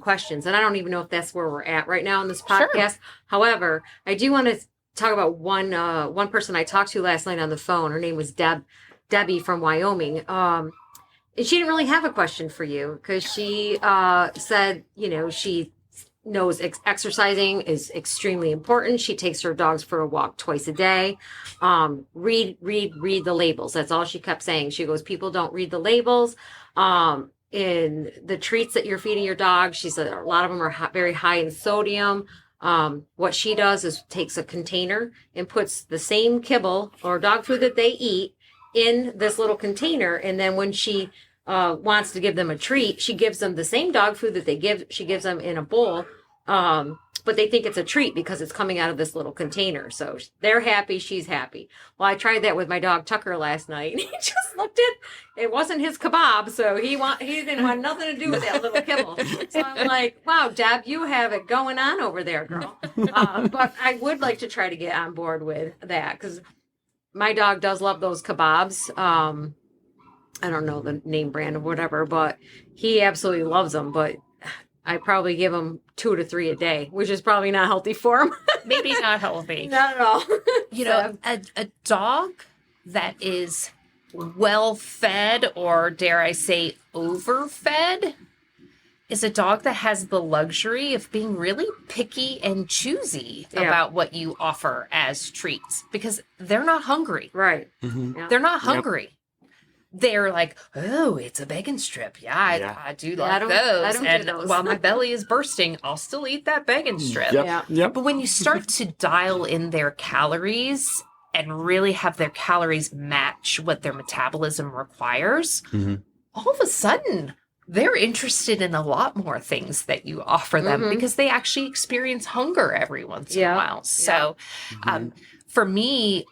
Speaker 3: questions, and I don't even know if that's where we're at right now in this podcast.
Speaker 5: Sure.
Speaker 3: However, I do want to talk about one person I talked to last night on the phone. Her name was Debbie from Wyoming. And she didn't really have a question for you because she said, she knows exercising is extremely important. She takes her dogs for a walk twice a day. Read the labels. That's all she kept saying. She goes, people don't read the labels. In the treats that you're feeding your dog, she said a lot of them are very high in sodium. What she does is takes a container and puts the same kibble or dog food that they eat in this little container. And then when she wants to give them a treat, she gives them the same dog food that she gives them in a bowl. But they think it's a treat because it's coming out of this little container. So they're happy. She's happy. Well, I tried that with my dog Tucker last night. He just looked at, it wasn't his kebab. So he didn't want nothing to do with that little kibble. So I'm like, wow, Deb, you have it going on over there, girl. But I would like to try to get on board with that because my dog does love those kebabs. I don't know the name brand or whatever, but he absolutely loves them. But I probably give him 2 to 3 a day, which is probably not healthy for him.
Speaker 5: Maybe not healthy.
Speaker 3: Not at all.
Speaker 5: A dog that is well fed, or dare I say overfed, is a dog that has the luxury of being really picky and choosy about what you offer as treats because they're not hungry.
Speaker 3: Right.
Speaker 2: Mm-hmm.
Speaker 5: They're not hungry. Yep. They're like, oh, it's a bacon strip. Yeah, I do like those.
Speaker 3: I don't do those.
Speaker 5: While my belly is bursting, I'll still eat that bacon strip.
Speaker 2: Yep.
Speaker 5: But when you start to dial in their calories and really have their calories match what their metabolism requires, all of a sudden, they're interested in a lot more things that you offer them because they actually experience hunger every once in a while. So for me,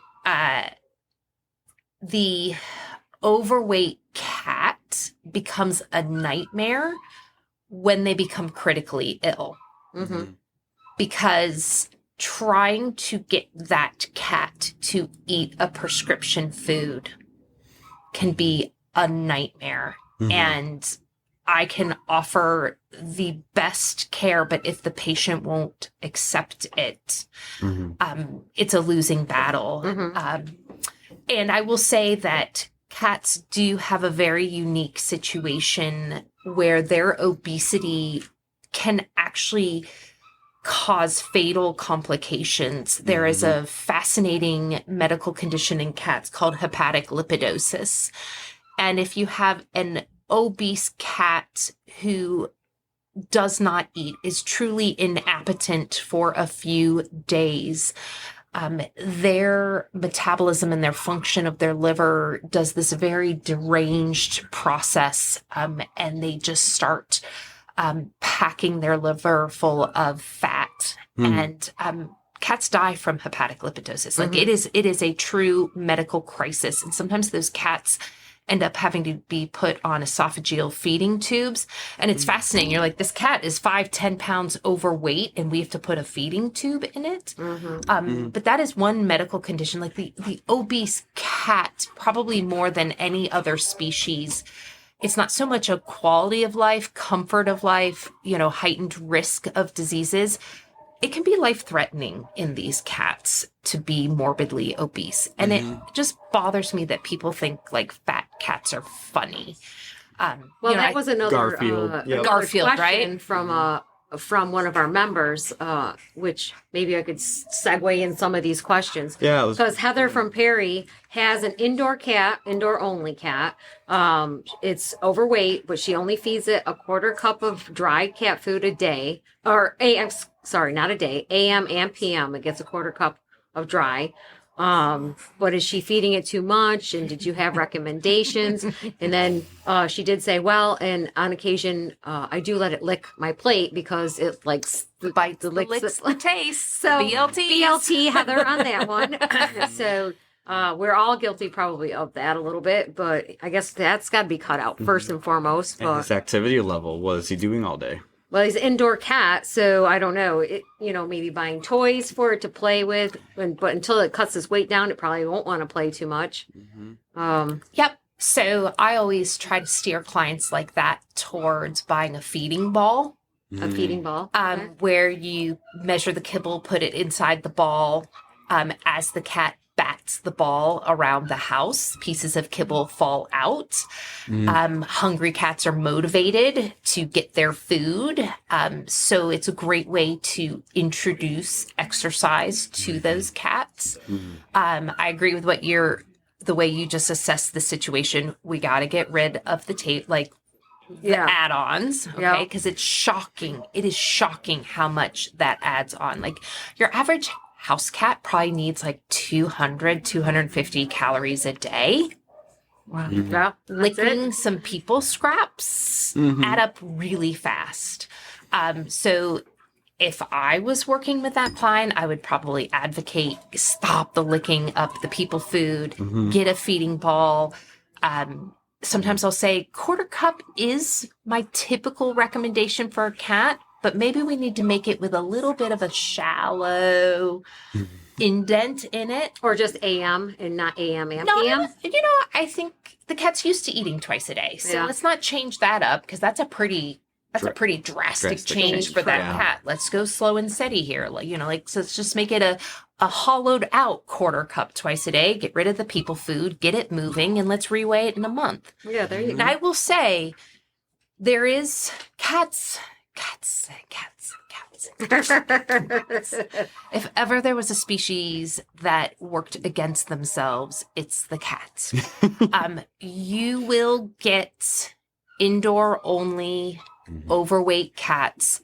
Speaker 5: the overweight cat becomes a nightmare when they become critically ill because trying to get that cat to eat a prescription food can be a nightmare. And I can offer the best care, but if the patient won't accept it, it's a losing battle. And I will say that cats do have a very unique situation where their obesity can actually cause fatal complications. There is a fascinating medical condition in cats called hepatic lipidosis. And if you have an obese cat who does not eat, is truly inappetent for a few days, their metabolism and their function of their liver does this very deranged process, and they just start packing their liver full of fat. And cats die from hepatic lipidosis. Like it is a true medical crisis. And sometimes those cats end up having to be put on esophageal feeding tubes. And it's fascinating. You're like, this cat is 5-10 pounds overweight and we have to put a feeding tube in it. But that is one medical condition. Like the obese cat, probably more than any other species, it's not so much a quality of life, comfort of life, heightened risk of diseases. It can be life-threatening in these cats to be morbidly obese. And it just bothers me that people think like fat cats are funny.
Speaker 3: Well,
Speaker 5: you know,
Speaker 3: that was another
Speaker 2: Garfield. Yep.
Speaker 3: another
Speaker 5: Garfield,
Speaker 3: question
Speaker 5: right?
Speaker 3: from one of our members, which maybe I could segue in some of these questions.
Speaker 2: Yeah,
Speaker 3: Because Heather from Perry has an indoor cat, indoor only cat. It's overweight, but she only feeds it a quarter cup of dry cat food a day, or AM. Sorry, not a day. AM and PM. It gets a quarter cup of dry. But is she feeding it too much? And did you have recommendations? And then she did say, well, and on occasion, I do let it lick my plate because it likes
Speaker 5: Bites the
Speaker 3: licks
Speaker 5: licks the taste.
Speaker 3: So BLT, Heather, on that one. So we're all guilty probably of that a little bit, but I guess that's got to be cut out first and foremost.
Speaker 2: and
Speaker 3: But
Speaker 2: his activity level, what is he doing all day?
Speaker 3: well, he's an indoor cat, so I don't know. Maybe buying toys for it to play with, but until it cuts his weight down, it probably won't want to play too much.
Speaker 5: Yep. So I always try to steer clients like that towards buying a feeding ball,
Speaker 3: A feeding ball. Okay.
Speaker 5: where you measure the kibble, put it inside the ball. As the cat bats the ball around the house, pieces of kibble fall out. Hungry cats are motivated to get their food. So it's a great way to introduce exercise to those cats. I agree with the way you just assessed the situation. We got to get rid of the tape, like the add-ons, okay?
Speaker 3: Yeah.
Speaker 5: Because it's shocking. It is shocking how much that adds on. Like your average house cat probably needs like 200, 250 calories a day.
Speaker 3: Wow. Yeah, that's it.
Speaker 5: Licking some people scraps add up really fast. So if I was working with that client, I would probably advocate stop the licking up the people food, get a feeding ball. Sometimes I'll say quarter cup is my typical recommendation for a cat, but maybe we need to make it with a little bit of a shallow indent in it.
Speaker 3: Or just AM and not AM and
Speaker 5: No,
Speaker 3: PM.
Speaker 5: I think the cat's used to eting twice a day. So
Speaker 3: Yeah.
Speaker 5: let's not change that up because that's a pretty drastic
Speaker 2: drastic
Speaker 5: change
Speaker 2: change
Speaker 5: for that
Speaker 2: yeah.
Speaker 5: cat. Let's go slow and steady here. So let's just make it a hollowed out quarter cup twice a day. Get rid of the people food, get it moving, and let's reweigh it in a month.
Speaker 3: Yeah, there you
Speaker 5: And
Speaker 3: go.
Speaker 5: I will say there is cats. If ever there was a species that worked against themselves, it's the cat. You will get indoor only overweight cats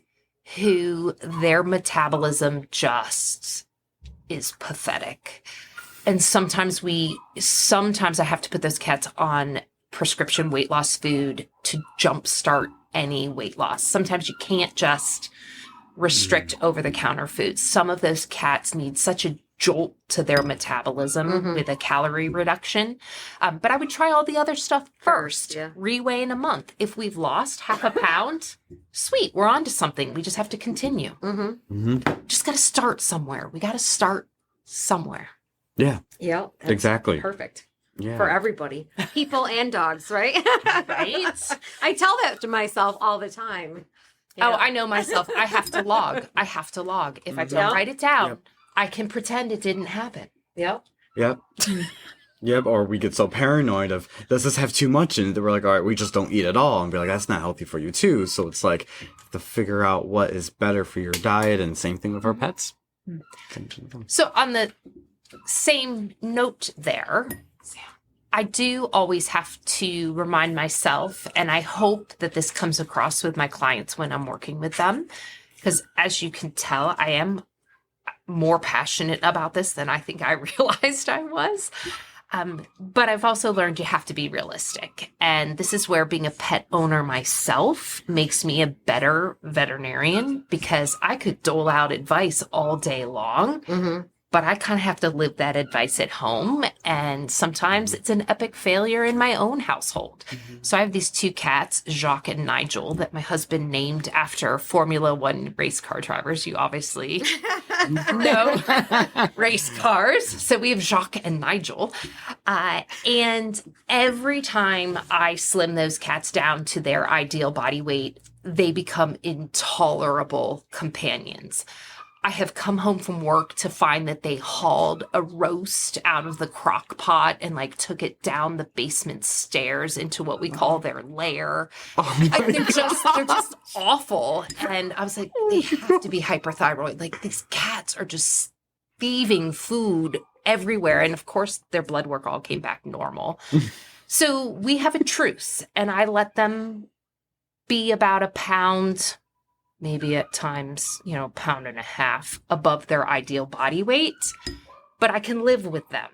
Speaker 5: who their metabolism just is pathetic. And sometimes I have to put those cats on prescription weight loss food to jumpstart any weight loss. Sometimes you can't just restrict over-the-counter foods. Some of those cats need such a jolt to their metabolism with a calorie reduction. But I would try all the other stuff first.
Speaker 3: Yeah.
Speaker 5: Reweigh in a month. If we've lost half a pound, sweet, we're on to something. We just have to continue. Just got to start somewhere. We got to start somewhere.
Speaker 2: Yeah,
Speaker 3: Yeah, that's
Speaker 2: exactly.
Speaker 3: perfect
Speaker 2: Yeah.
Speaker 3: for everybody, people and dogs, right?
Speaker 5: Right?
Speaker 3: I tell that to myself all the time.
Speaker 5: Oh, I know myself. I have to log. If I don't write it down, I can pretend it didn't happen.
Speaker 3: Yep.
Speaker 2: Yep. Yep. Or we get so paranoid of, does this have too much in it? That we're like, all right, we just don't eat at all. And be like, that's not healthy for you too. So it's like, to figure out what is better for your diet, and same thing with our pets.
Speaker 5: So on the same note there, I do always have to remind myself, and I hope that this comes across with my clients when I'm working with them, because as you can tell, I am more passionate about this than I think I realized I was. But I've also learned you have to be realistic. And this is where being a pet owner myself makes me a better veterinarian, because I could dole out advice all day long, but I kind of have to live that advice at home. And sometimes it's an epic failure in my own household. So I have these two cats, Jacques and Nigel, that my husband named after Formula One race car drivers. You obviously know race cars. So we have Jacques and Nigel. And every time I slim those cats down to their ideal body weight, they become intolerable companions. I have come home from work to find that they hauled a roast out of the crock pot and like took it down the basement stairs into what we call their lair. They're just awful. And I was like, they have to be hyperthyroid. Like these cats are just thieving food everywhere. And of course, their blood work all came back normal. So we have a truce, and I let them be about a pound, maybe at times, pound and a half above their ideal body weight, but I can live with them.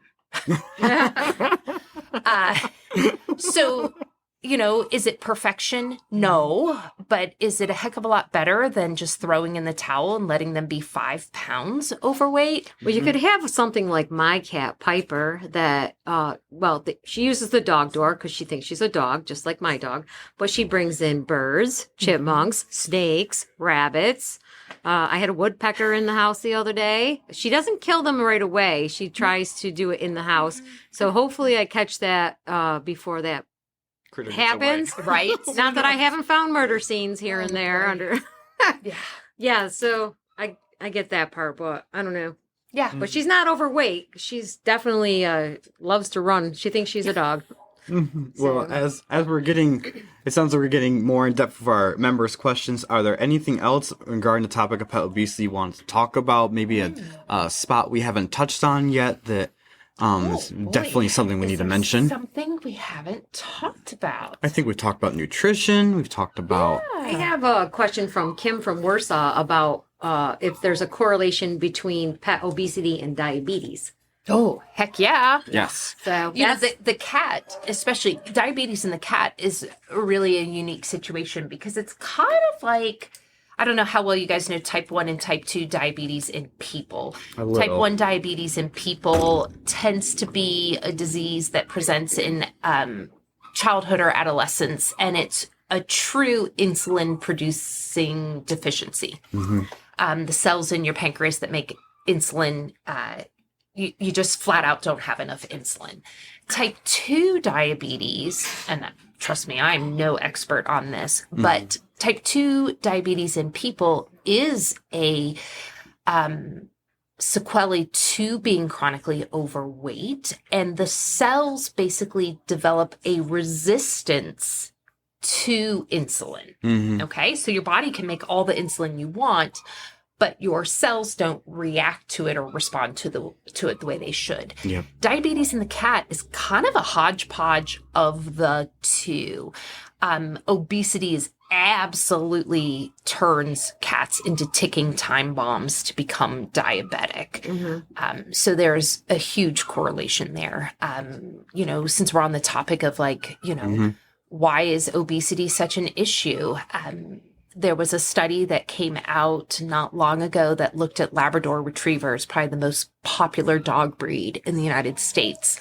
Speaker 5: So, is it perfection? No, but is it a heck of a lot better than just throwing in the towel and letting them be 5 pounds overweight?
Speaker 3: Well, you could have something like my cat, Piper, that, she uses the dog door because she thinks she's a dog, just like my dog. But she brings in birds, chipmunks, snakes, rabbits. I had a woodpecker in the house the other day. She doesn't kill them right away. She tries to do it in the house. So hopefully I catch that before that happens.
Speaker 5: Right?
Speaker 3: Not that I haven't found murder scenes here and there under. Yeah. So I get that part, but I don't know.
Speaker 5: Yeah.
Speaker 3: But she's not overweight. She's definitely loves to run. She thinks she's a dog.
Speaker 2: Well, as we're getting, it sounds like we're getting more in depth of our members' questions. Are there anything else regarding the topic of pet obesity you want to talk about? Maybe a spot we haven't touched on yet that is definitely something we need to mention.
Speaker 5: Something we haven't talked about.
Speaker 2: I think we've talked about nutrition. We've talked about.
Speaker 3: I have a question from Kim from Warsaw about if there's a correlation between pet obesity and diabetes.
Speaker 5: Oh, heck yeah.
Speaker 2: Yes.
Speaker 3: So
Speaker 5: the cat, especially diabetes in the cat, is really a unique situation because it's kind of like, I don't know how well you guys know type 1 and type 2 diabetes in people. Type 1 diabetes in people tends to be a disease that presents in childhood or adolescence, and it's a true insulin producing deficiency. The cells in your pancreas that make insulin, you just flat out don't have enough insulin. Type 2 diabetes, and trust me, I'm no expert on this, but type 2 diabetes in people is a sequelae to being chronically overweight, and the cells basically develop a resistance to insulin. Okay, so your body can make all the insulin you want, but your cells don't react to it or respond to it the way they should.
Speaker 2: Yep.
Speaker 5: Diabetes in the cat is kind of a hodgepodge of the two. Obesity is absolutely turns cats into ticking time bombs to become diabetic. So there's a huge correlation there. Since we're on the topic of why is obesity such an issue? There was a study that came out not long ago that looked at Labrador Retrievers, probably the most popular dog breed in the United States.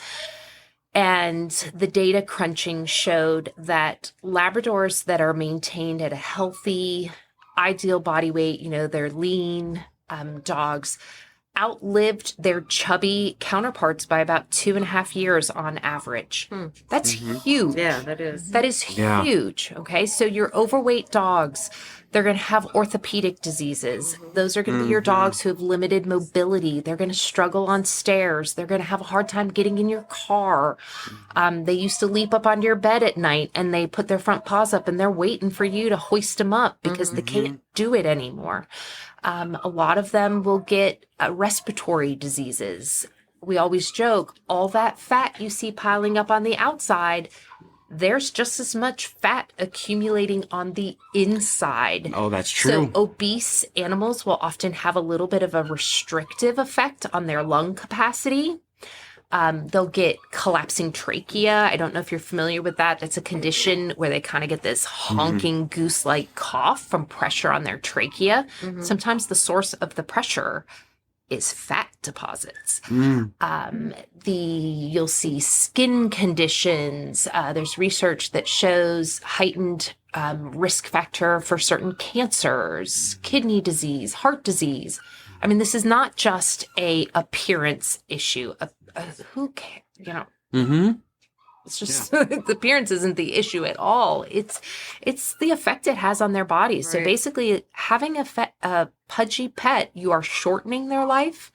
Speaker 5: And the data crunching showed that Labradors that are maintained at a healthy, ideal body weight, they're lean dogs, outlived their chubby counterparts by about 2.5 years on average. That's huge.
Speaker 3: Yeah, that is.
Speaker 5: That is huge. Okay. So your overweight dogs, they're going to have orthopedic diseases. Those are going to be your dogs who have limited mobility. They're going to struggle on stairs. They're going to have a hard time getting in your car. They used to leap up onto your bed at night and they put their front paws up and they're waiting for you to hoist them up because they can't do it anymore. A lot of them will get respiratory diseases. We always joke, all that fat you see piling up on the outside, there's just as much fat accumulating on the inside.
Speaker 2: Oh, that's true.
Speaker 5: So obese animals will often have a little bit of a restrictive effect on their lung capacity. They'll get collapsing trachea. I don't know if you're familiar with that. It's a condition where they kind of get this honking goose-like cough from pressure on their trachea. Sometimes the source of the pressure is fat deposits. You'll see skin conditions. There's research that shows heightened risk factor for certain cancers, kidney disease, heart disease. I mean, this is not just a appearance issue. Who cares? It's just the appearance isn't the issue at all. It's the effect it has on their bodies. So
Speaker 3: Right.
Speaker 5: basically, having a pudgy pet, you are shortening their life,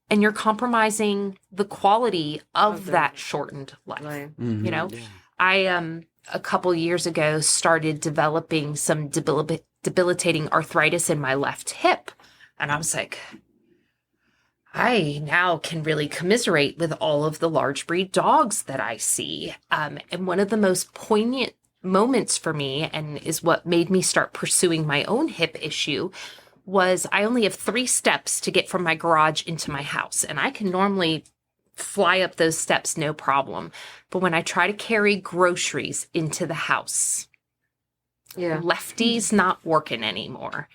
Speaker 5: and you're compromising the quality of
Speaker 3: their
Speaker 5: that shortened life.
Speaker 3: Right.
Speaker 2: Mhm.
Speaker 5: You know,
Speaker 2: Yeah.
Speaker 5: I a couple years ago started developing some debilitating arthritis in my left hip, and I was like, I now can really commiserate with all of the large breed dogs that I see. And one of the most poignant moments for me, and is what made me start pursuing my own hip issue, was I only have 3 steps to get from my garage into my house. And I can normally fly up those steps, no problem. But when I try to carry groceries into the house,
Speaker 3: Yeah.
Speaker 5: lefty's not working anymore.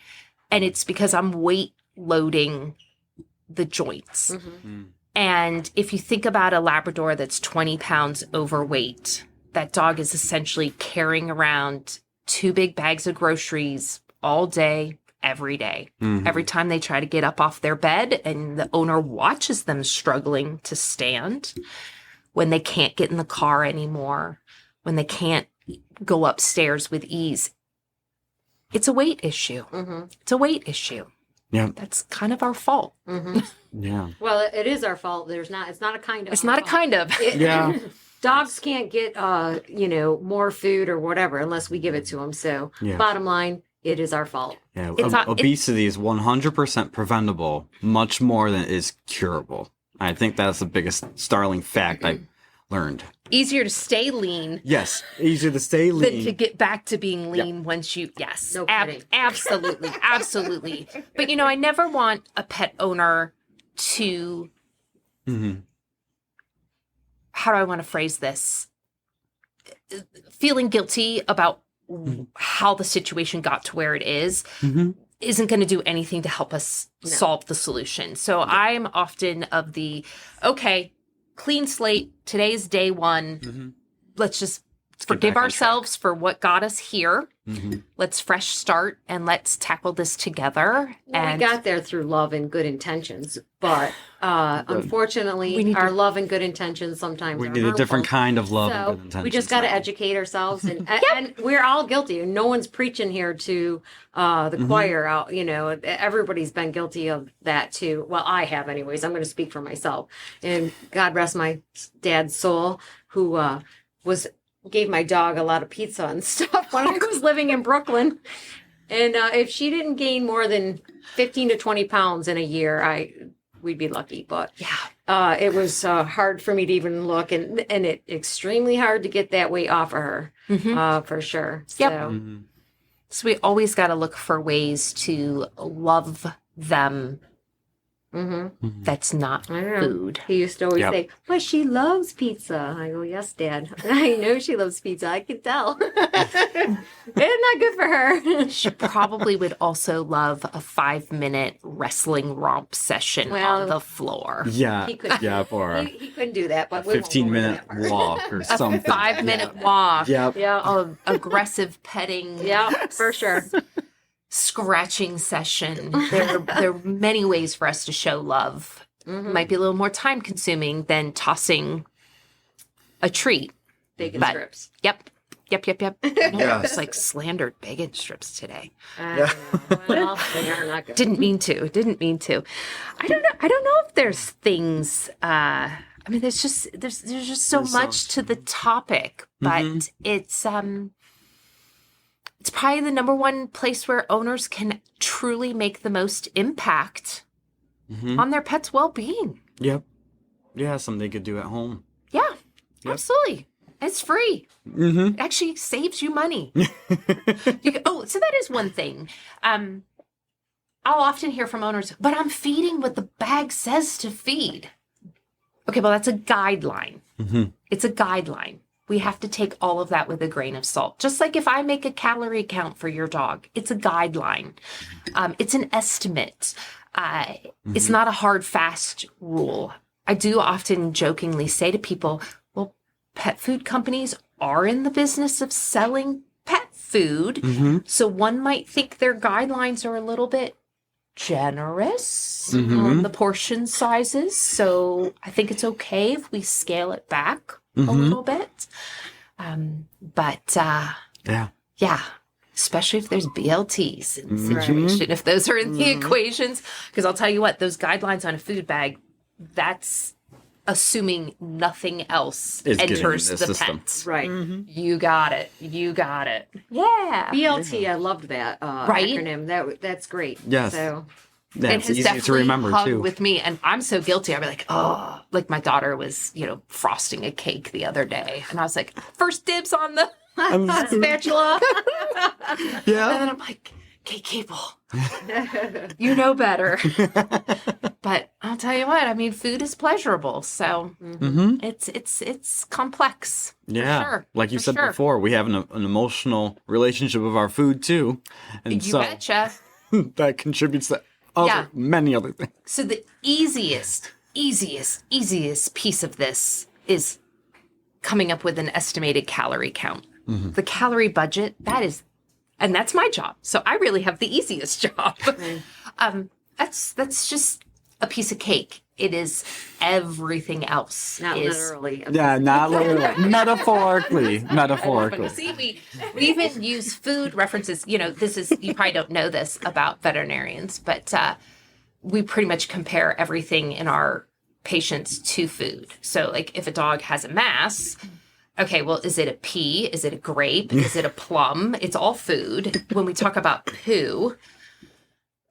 Speaker 5: And it's because I'm weight loading the joints.
Speaker 3: Mhm.
Speaker 5: And if you think about a Labrador that's 20 pounds overweight, that dog is essentially carrying around 2 big bags of groceries all day, every day.
Speaker 2: Mhm.
Speaker 5: Every time they try to get up off their bed and the owner watches them struggling to stand, when they can't get in the car anymore, when they can't go upstairs with ease, it's a weight issue.
Speaker 3: Mhm.
Speaker 5: It's a weight issue.
Speaker 2: Yeah.
Speaker 5: That's kind of our fault.
Speaker 3: Mhm.
Speaker 2: Yeah.
Speaker 3: Well, it is our fault. It's not a kind of.
Speaker 5: It's not a kind of.
Speaker 2: Yeah.
Speaker 3: Dogs can't get, more food or whatever unless we give it to them. So,
Speaker 2: Yeah.
Speaker 3: bottom line, it is our fault.
Speaker 2: Yeah,
Speaker 5: It's not-
Speaker 2: obesity is 100% preventable, much more than it is curable. I think that's the biggest startling fact I learned.
Speaker 5: Easier to stay lean
Speaker 2: Yes, easier to stay
Speaker 5: than
Speaker 2: lean.
Speaker 5: to get back to being lean once you, yes,
Speaker 3: No kidding.
Speaker 5: absolutely, absolutely. But I never want a pet owner to,
Speaker 2: Mhm.
Speaker 5: how do I want to phrase this? Feeling guilty about how the situation got to where it is
Speaker 2: Mhm.
Speaker 5: isn't going to do anything to help us solve the solution. So I'm often of the, okay, clean slate, today's day 1.
Speaker 2: Mhm.
Speaker 5: Let's just
Speaker 2: get
Speaker 5: forgive
Speaker 2: back on
Speaker 5: ourselves for what got us here.
Speaker 2: Mhm.
Speaker 5: Let's fresh start and let's tackle this together.
Speaker 3: Well,
Speaker 5: and
Speaker 3: we got there through love and good intentions, but unfortunately,
Speaker 5: We need
Speaker 3: our
Speaker 5: to-
Speaker 3: love and good intentions sometimes
Speaker 2: We
Speaker 3: are
Speaker 2: need a different
Speaker 3: hurtful.
Speaker 2: kind of love and good
Speaker 3: So
Speaker 2: intentions.
Speaker 3: we just got to
Speaker 2: now.
Speaker 3: educate ourselves, and we're all guilty. No one's preaching here to the choir out. Everybody's been guilty of that too. Well, I have, anyways. I'm going to speak for myself. And God rest my dad's soul, who gave my dog a lot of pizza and stuff when I was living in Brooklyn. And if she didn't gain more than 15 to 20 pounds in a year, we'd be lucky. But
Speaker 5: Yeah.
Speaker 3: it was hard for me to even look, and it extremely hard to get that weight off of her, for sure.
Speaker 5: Yep.
Speaker 3: So,
Speaker 2: Mhm.
Speaker 5: So we always got to look for ways to love them.
Speaker 3: mhm.
Speaker 5: That's not
Speaker 3: I know.
Speaker 5: food.
Speaker 3: He used to always
Speaker 2: Yep.
Speaker 3: say, "But she loves pizza." I go, "Yes, Dad. I know she loves pizza. I can tell. It's not good for her."
Speaker 5: She probably would also love a 5-minute wrestling romp session
Speaker 3: Well,
Speaker 5: on the floor.
Speaker 2: Yeah,
Speaker 3: He couldn't.
Speaker 2: yeah, or
Speaker 3: He couldn't do that,
Speaker 2: a
Speaker 3: but we won't go into
Speaker 2: 15-minute
Speaker 3: that part.
Speaker 2: walk or something.
Speaker 5: 5-minute walk.
Speaker 2: Yep.
Speaker 3: Yeah,
Speaker 5: Of aggressive petting.
Speaker 3: yeah, for sure.
Speaker 5: Scratching session. There are many ways for us to show love.
Speaker 3: Mhm.
Speaker 5: Might be a little more time consuming than tossing a treat.
Speaker 3: Bacon
Speaker 5: But-
Speaker 3: strips.
Speaker 5: Yep.
Speaker 2: Yeah.
Speaker 5: It's like slandered bacon strips today.
Speaker 3: Yeah. Well, they are not good.
Speaker 5: Didn't mean to. I don't know if there's things there's just so
Speaker 2: There's
Speaker 5: much to the topic, but it's probably the number one place where owners can truly make the most impact
Speaker 2: Mhm.
Speaker 5: on their pet's well-being.
Speaker 2: Yep. Yeah, something they could do at home.
Speaker 5: Yeah.
Speaker 2: Yep.
Speaker 5: Absolutely. It's free.
Speaker 2: Mm-hmm.
Speaker 5: It actually saves you money. So that is one thing. I'll often hear from owners, but I'm feeding what the bag says to feed. Okay, well, that's a guideline.
Speaker 2: Mm-hmm.
Speaker 5: It's a guideline. We have to take all of that with a grain of salt. Just like if I make a calorie count for your dog, it's a guideline. It's an estimate. It's not a hard, fast rule. I do often jokingly say to people, well, pet food companies are in the business of selling pet food.
Speaker 2: Mm-hmm.
Speaker 5: So one might think their guidelines are a little bit generous
Speaker 2: Mhm.
Speaker 5: on the portion sizes. So I think it's okay if we scale it back a little bit. Yeah, especially if there's BLTs in the situation, if those are in the equations. Because I'll tell you what, those guidelines on a food bag, that's assuming nothing else enters the
Speaker 2: system.
Speaker 5: pet.
Speaker 3: Right.
Speaker 5: You got it. Yeah.
Speaker 3: BLT, I loved that
Speaker 5: Right?
Speaker 3: acronym. That's great.
Speaker 2: Yes.
Speaker 3: So
Speaker 2: That's
Speaker 5: it has
Speaker 2: easy
Speaker 5: definitely
Speaker 2: to remember
Speaker 5: hung
Speaker 2: too.
Speaker 5: with me, and I'm so guilty. I'd be like, oh, like my daughter was, frosting a cake the other day, and I was like, first dibs on the spatula. And then I'm like, okay, Capel, you know better. But I'll tell you what, I mean, food is pleasurable, so it's complex.
Speaker 2: Yeah,
Speaker 5: for sure.
Speaker 2: like you
Speaker 5: for
Speaker 2: said
Speaker 5: sure.
Speaker 2: before, we have an emotional relationship with our food too, and
Speaker 5: You
Speaker 2: so
Speaker 5: betcha.
Speaker 2: that contributes to
Speaker 5: Yeah.
Speaker 2: many other things.
Speaker 5: So the easiest piece of this is coming up with an estimated calorie count. The calorie budget, that's my job. So I really have the easiest job. That's just a piece of cake. It is everything else.
Speaker 3: not
Speaker 5: is,
Speaker 3: literally.
Speaker 2: Yeah, not literally, metaphorically.
Speaker 5: See, we even use food references. This is, you probably don't know this about veterinarians, but we pretty much compare everything in our patients to food. So, like, if a dog has a mass, okay, well, is it a pea? Is it a grape? Is it a plum? It's all food. When we talk about poo,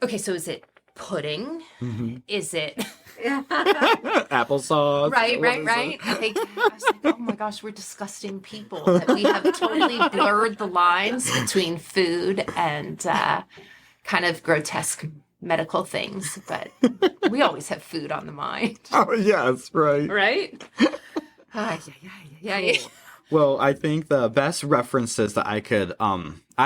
Speaker 5: okay, so is it pudding? Is it...
Speaker 2: Applesauce.
Speaker 5: Right. I was like, oh my gosh, we're disgusting people. That we have totally blurred the lines between food and kind of grotesque medical things. But we always have food on the mind.
Speaker 2: Oh, yes, right.
Speaker 5: Right? Yeah.
Speaker 2: Well, I think the best references that I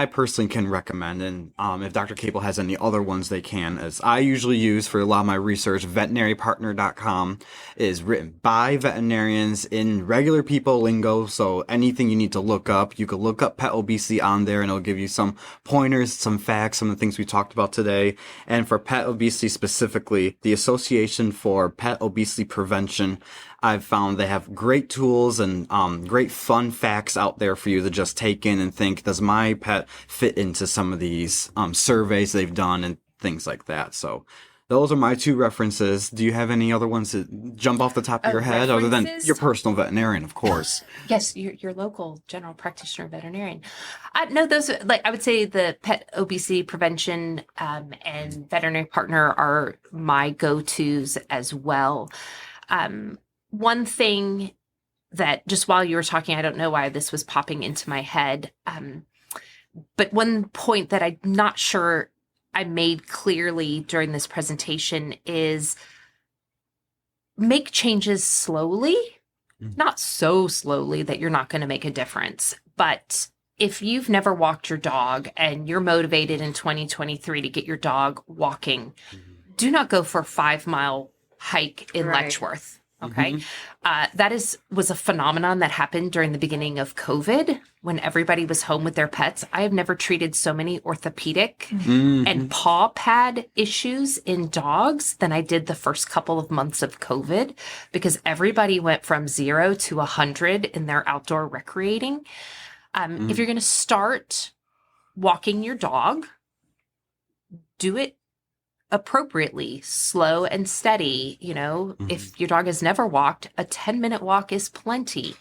Speaker 2: personally can recommend, and if Dr. Capel has any other ones they can, as I usually use for a lot of my research, veterinarypartner.com is written by veterinarians in regular people lingo, so anything you need to look up, you can look up Pet Obesity on there, and it'll give you some pointers, some facts, some of the things we talked about today. And for pet obesity specifically, the Association for Pet Obesity Prevention, I've found they have great tools and great fun facts out there for you to just take in and think, does my pet fit into some of these surveys they've done and things like that. So those are my two references. Do you have any other ones that jump off the top of your head other than
Speaker 5: references?
Speaker 2: your personal veterinarian, of course?
Speaker 5: Yes, your local general practitioner veterinarian. No, those are, like, I would say the pet obesity prevention and veterinary partner are my go-tos as well. One thing that, just while you were talking, I don't know why this was popping into my head, but one point that I'm not sure I made clearly during this presentation is make changes slowly, not so slowly that you're not going to make a difference. But if you've never walked your dog and you're motivated in 2023 to get your dog walking, do not go for a 5-mile hike in Letchworth. Okay. That was a phenomenon that happened during the beginning of COVID when everybody was home with their pets. I have never treated so many orthopedic and paw pad issues in dogs than I did the first couple of months of COVID, because everybody went from 0 to 100 in their outdoor recreating. If you're going to start walking your dog, do it appropriately, slow and steady. If your dog has never walked, a 10-minute walk is plenty.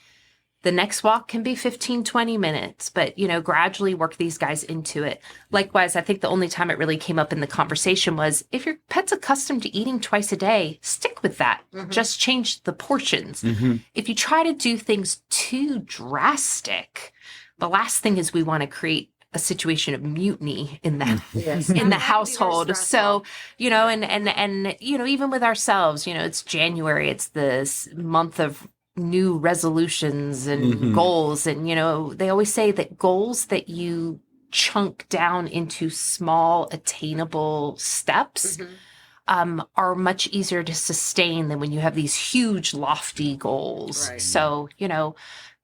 Speaker 5: The next walk can be 15, 20 minutes, but, gradually work these guys into it. Likewise, I think the only time it really came up in the conversation was if your pet's accustomed to eating twice a day, stick with that. Just change the portions. If you try to do things too drastic, the last thing is we want to create a situation of mutiny in the in the household. So, and even with ourselves, it's January, it's this month of new resolutions and goals. And, they always say that goals that you chunk down into small attainable steps are much easier to sustain than when you have these huge lofty goals. Right. So,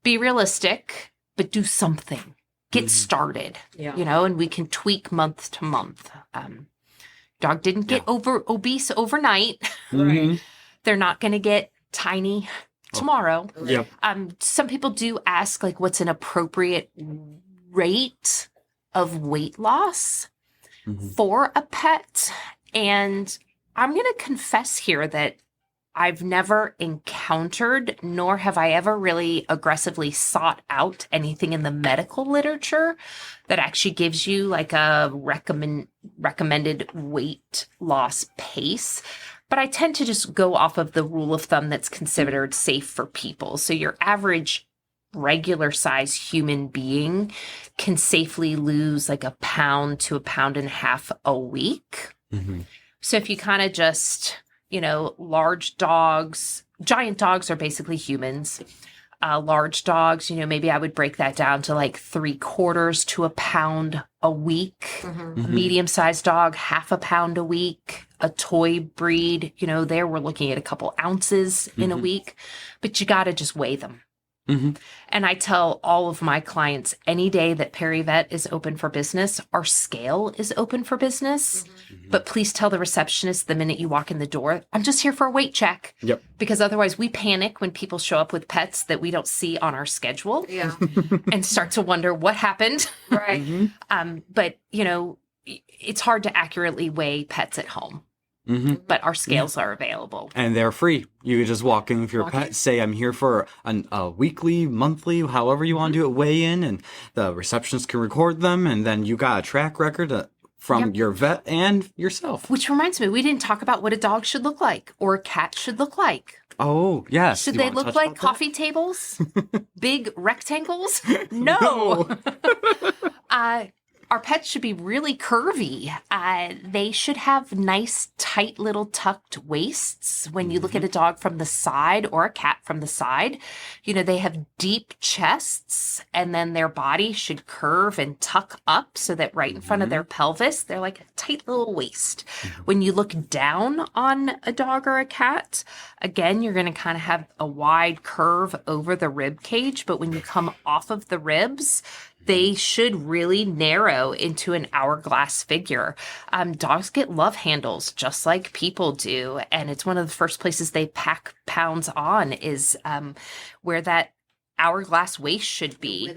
Speaker 5: be realistic, but do something. Get started, and we can tweak month to month. Dog didn't get obese overnight. Right. They're not going to get tiny tomorrow.
Speaker 2: Yep.
Speaker 5: Some people do ask, like, what's an appropriate rate of weight loss for a pet? And I'm going to confess here that I've never encountered, nor have I ever really aggressively sought out anything in the medical literature that actually gives you like a recommended weight loss pace. But I tend to just go off of the rule of thumb that's considered safe for people. So your average regular size human being can safely lose like 1 pound to 1.5 pounds a week. So if you kind of just, large dogs, giant dogs are basically humans. Large dogs, maybe I would break that down to like 3/4 to 1 pound a week. A medium-sized dog, 0.5 pound a week. A toy breed, there we're looking at a couple ounces in a week, but you got to just weigh them. And I tell all of my clients, any day that PeriVet is open for business, our scale is open for business. But please tell the receptionist the minute you walk in the door, I'm just here for a weight check.
Speaker 2: Yep.
Speaker 5: Because otherwise we panic when people show up with pets that we don't see on our schedule.
Speaker 3: Yeah.
Speaker 5: And start to wonder what happened.
Speaker 3: Right.
Speaker 5: But, it's hard to accurately weigh pets at home. But our scales are available.
Speaker 2: And they're free. You can just walk in with your pet, say, I'm here for a weekly, monthly, however you want to do it, weigh in, and the receptionist can record them, and then you got a track record from your vet and yourself.
Speaker 5: Which reminds me, we didn't talk about what a dog should look like or a cat should look like.
Speaker 2: Oh, yes.
Speaker 5: Should
Speaker 2: You
Speaker 5: they
Speaker 2: wanna
Speaker 5: look
Speaker 2: touch
Speaker 5: like
Speaker 2: about that?
Speaker 5: coffee tables? Big rectangles? No. Our pets should be really curvy. They should have nice, tight little tucked waists. When you look at a dog from the side or a cat from the side, they have deep chests, and then their body should curve and tuck up so that right in front of their pelvis, they're like a tight little waist. When you look down on a dog or a cat, again, you're going to kind of have a wide curve over the rib cage, but when you come off of the ribs, they should really narrow into an hourglass figure. Dogs get love handles just like people do. And it's one of the first places they pack pounds on is where that hourglass waist should be.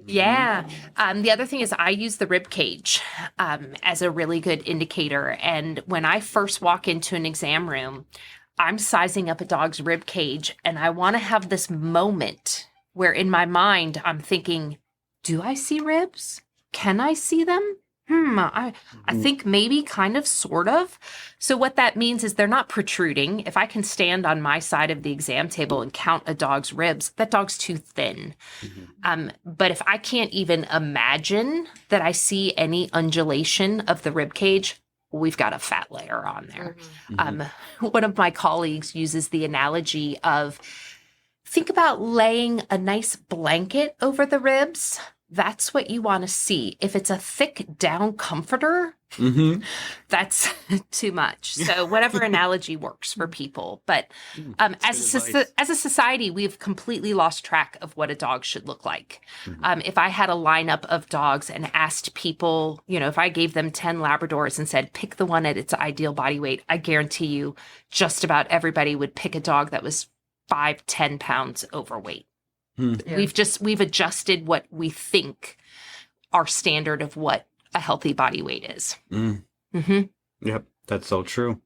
Speaker 5: Yeah. The other thing is I use the rib cage as a really good indicator. And when I first walk into an exam room, I'm sizing up a dog's rib cage, and I want to have this moment where in my mind I'm thinking, do I see ribs? Can I see them? I think maybe, kind of, sort of. So what that means is they're not protruding. If I can stand on my side of the exam table and count a dog's ribs, that dog's too thin. But if I can't even imagine that I see any undulation of the rib cage, we've got a fat layer on there. One of my colleagues uses the analogy of, think about laying a nice blanket over the ribs. That's what you want to see. If it's a thick down comforter, that's too much. So whatever analogy works for people. But as a society, we've completely lost track of what a dog should look like. If I had a lineup of dogs and asked people, if I gave them 10 Labradors and said, pick the one at its ideal body weight, I guarantee you just about everybody would pick a dog that was 5-10 pounds overweight.
Speaker 3: Yeah.
Speaker 5: We've adjusted what we think our standard of what a healthy body weight is.
Speaker 2: Yep, that's so true.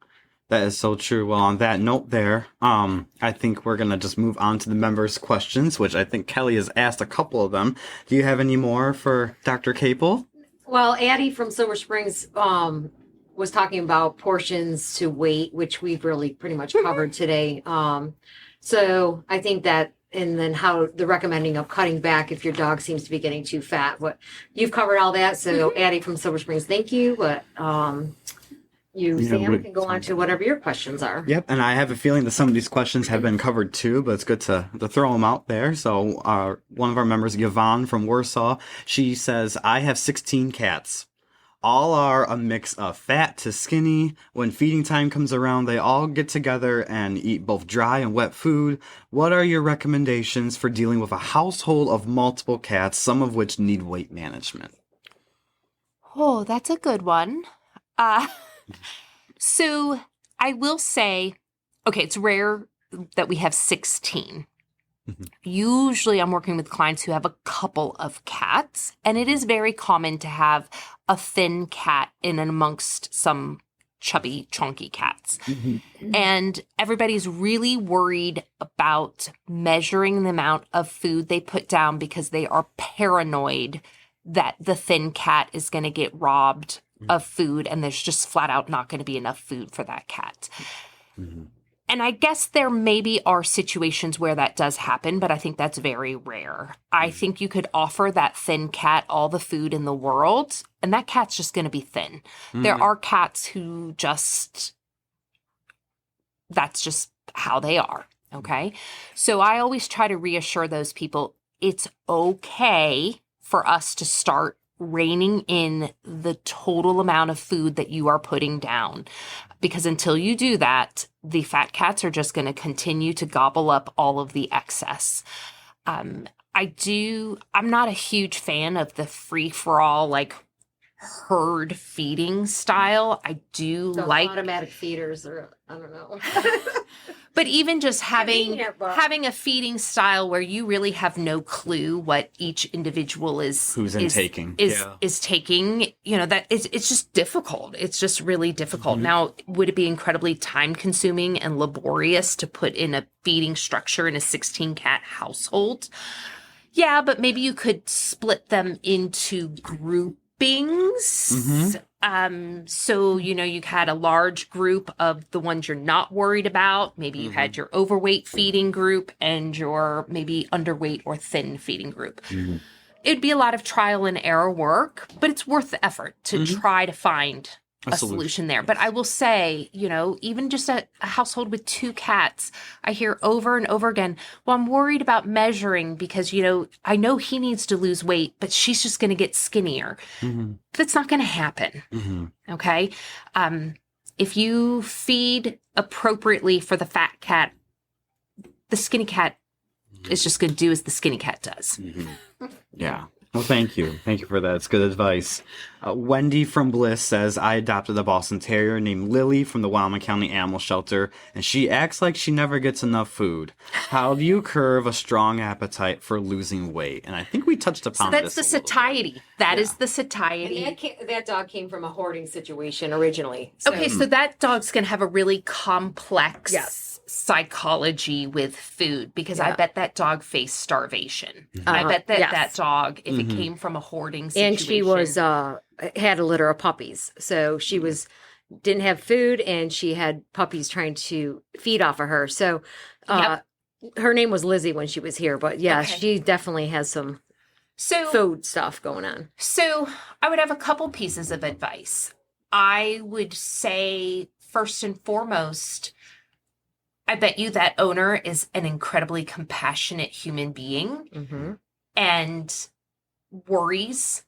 Speaker 2: That is so true. Well, on that note there, I think we're going to just move on to the members' questions, which I think Kelly has asked a couple of them. Do you have any more for Dr. Capel?
Speaker 3: Well, Addie from Silver Springs was talking about portions to weight, which we've really pretty much covered today. So I think that, and then how the recommending of cutting back if your dog seems to be getting too fat. What you've covered all that. So Addie from Silver Springs, thank you. But Sam, can go on to whatever your questions are.
Speaker 2: Yep, and I have a feeling that some of these questions have been covered too, but it's good to throw them out there. So one of our members, Yvonne from Warsaw, she says, I have 16 cats. All are a mix of fat to skinny. When feeding time comes around, they all get together and eat both dry and wet food. What are your recommendations for dealing with a household of multiple cats, some of which need weight management?
Speaker 5: Oh, that's a good one. So I will say, okay, it's rare that we have 16. Usually I'm working with clients who have a couple of cats, and it is very common to have a thin cat in and amongst some chubby, chunky cats. And everybody's really worried about measuring the amount of food they put down because they are paranoid that the thin cat is going to get robbed of food and there's just flat out not going to be enough food for that cat. And I guess there maybe are situations where that does happen, but I think that's very rare. I think you could offer that thin cat all the food in the world, and that cat's just going to be thin. There are cats who that's just how they are, okay? So I always try to reassure those people, it's okay for us to start reining in the total amount of food that you are putting down. Because until you do that, the fat cats are just going to continue to gobble up all of the excess. I'm not a huge fan of the free-for-all, like, herd feeding style. I do
Speaker 3: Those
Speaker 5: like
Speaker 3: automatic feeders, or I don't know.
Speaker 5: But even just having
Speaker 3: Convenient, but-
Speaker 5: having a feeding style where you really have no clue what each individual is
Speaker 2: taking.
Speaker 5: is taking, that it's just difficult. It's just really difficult. Now, would it be incredibly time consuming and laborious to put in a feeding structure in a 16 cat household? Yeah, but maybe you could split them into groupings. So, you had a large group of the ones you're not worried about. Maybe you had your overweight feeding group and your maybe underweight or thin feeding group. It'd be a lot of trial and error work, but it's worth the effort to try to find a solution there. But I will say, even just a household with 2 cats, I hear over and over again, well, I'm worried about measuring because, I know he needs to lose weight, but she's just going to get skinnier. That's not going to happen. Okay. If you feed appropriately for the fat cat, the skinny cat is just going to do as the skinny cat does.
Speaker 2: Yeah. Well, thank you. Thank you for that. It's good advice. Wendy from Bliss says, I adopted a Boston Terrier named Lily from the Wyoming County Animal Shelter, and she acts like she never gets enough food. How do you curb a strong appetite for losing weight? And I think we touched upon
Speaker 5: So that's the satiety. That is the satiety.
Speaker 3: And that dog came from a hoarding situation originally. So.
Speaker 5: Okay, so that dog's going to have a really complex psychology with food because I bet that dog faced starvation. I bet that dog, if it came from a hoarding situation.
Speaker 3: And she was had a litter of puppies. So she didn't have food and she had puppies trying to feed off of her. So her name was Lizzie when she was here, but she definitely has some food stuff going on.
Speaker 5: So I would have a couple pieces of advice. I would say first and foremost, I bet you that owner is an incredibly compassionate human being and worries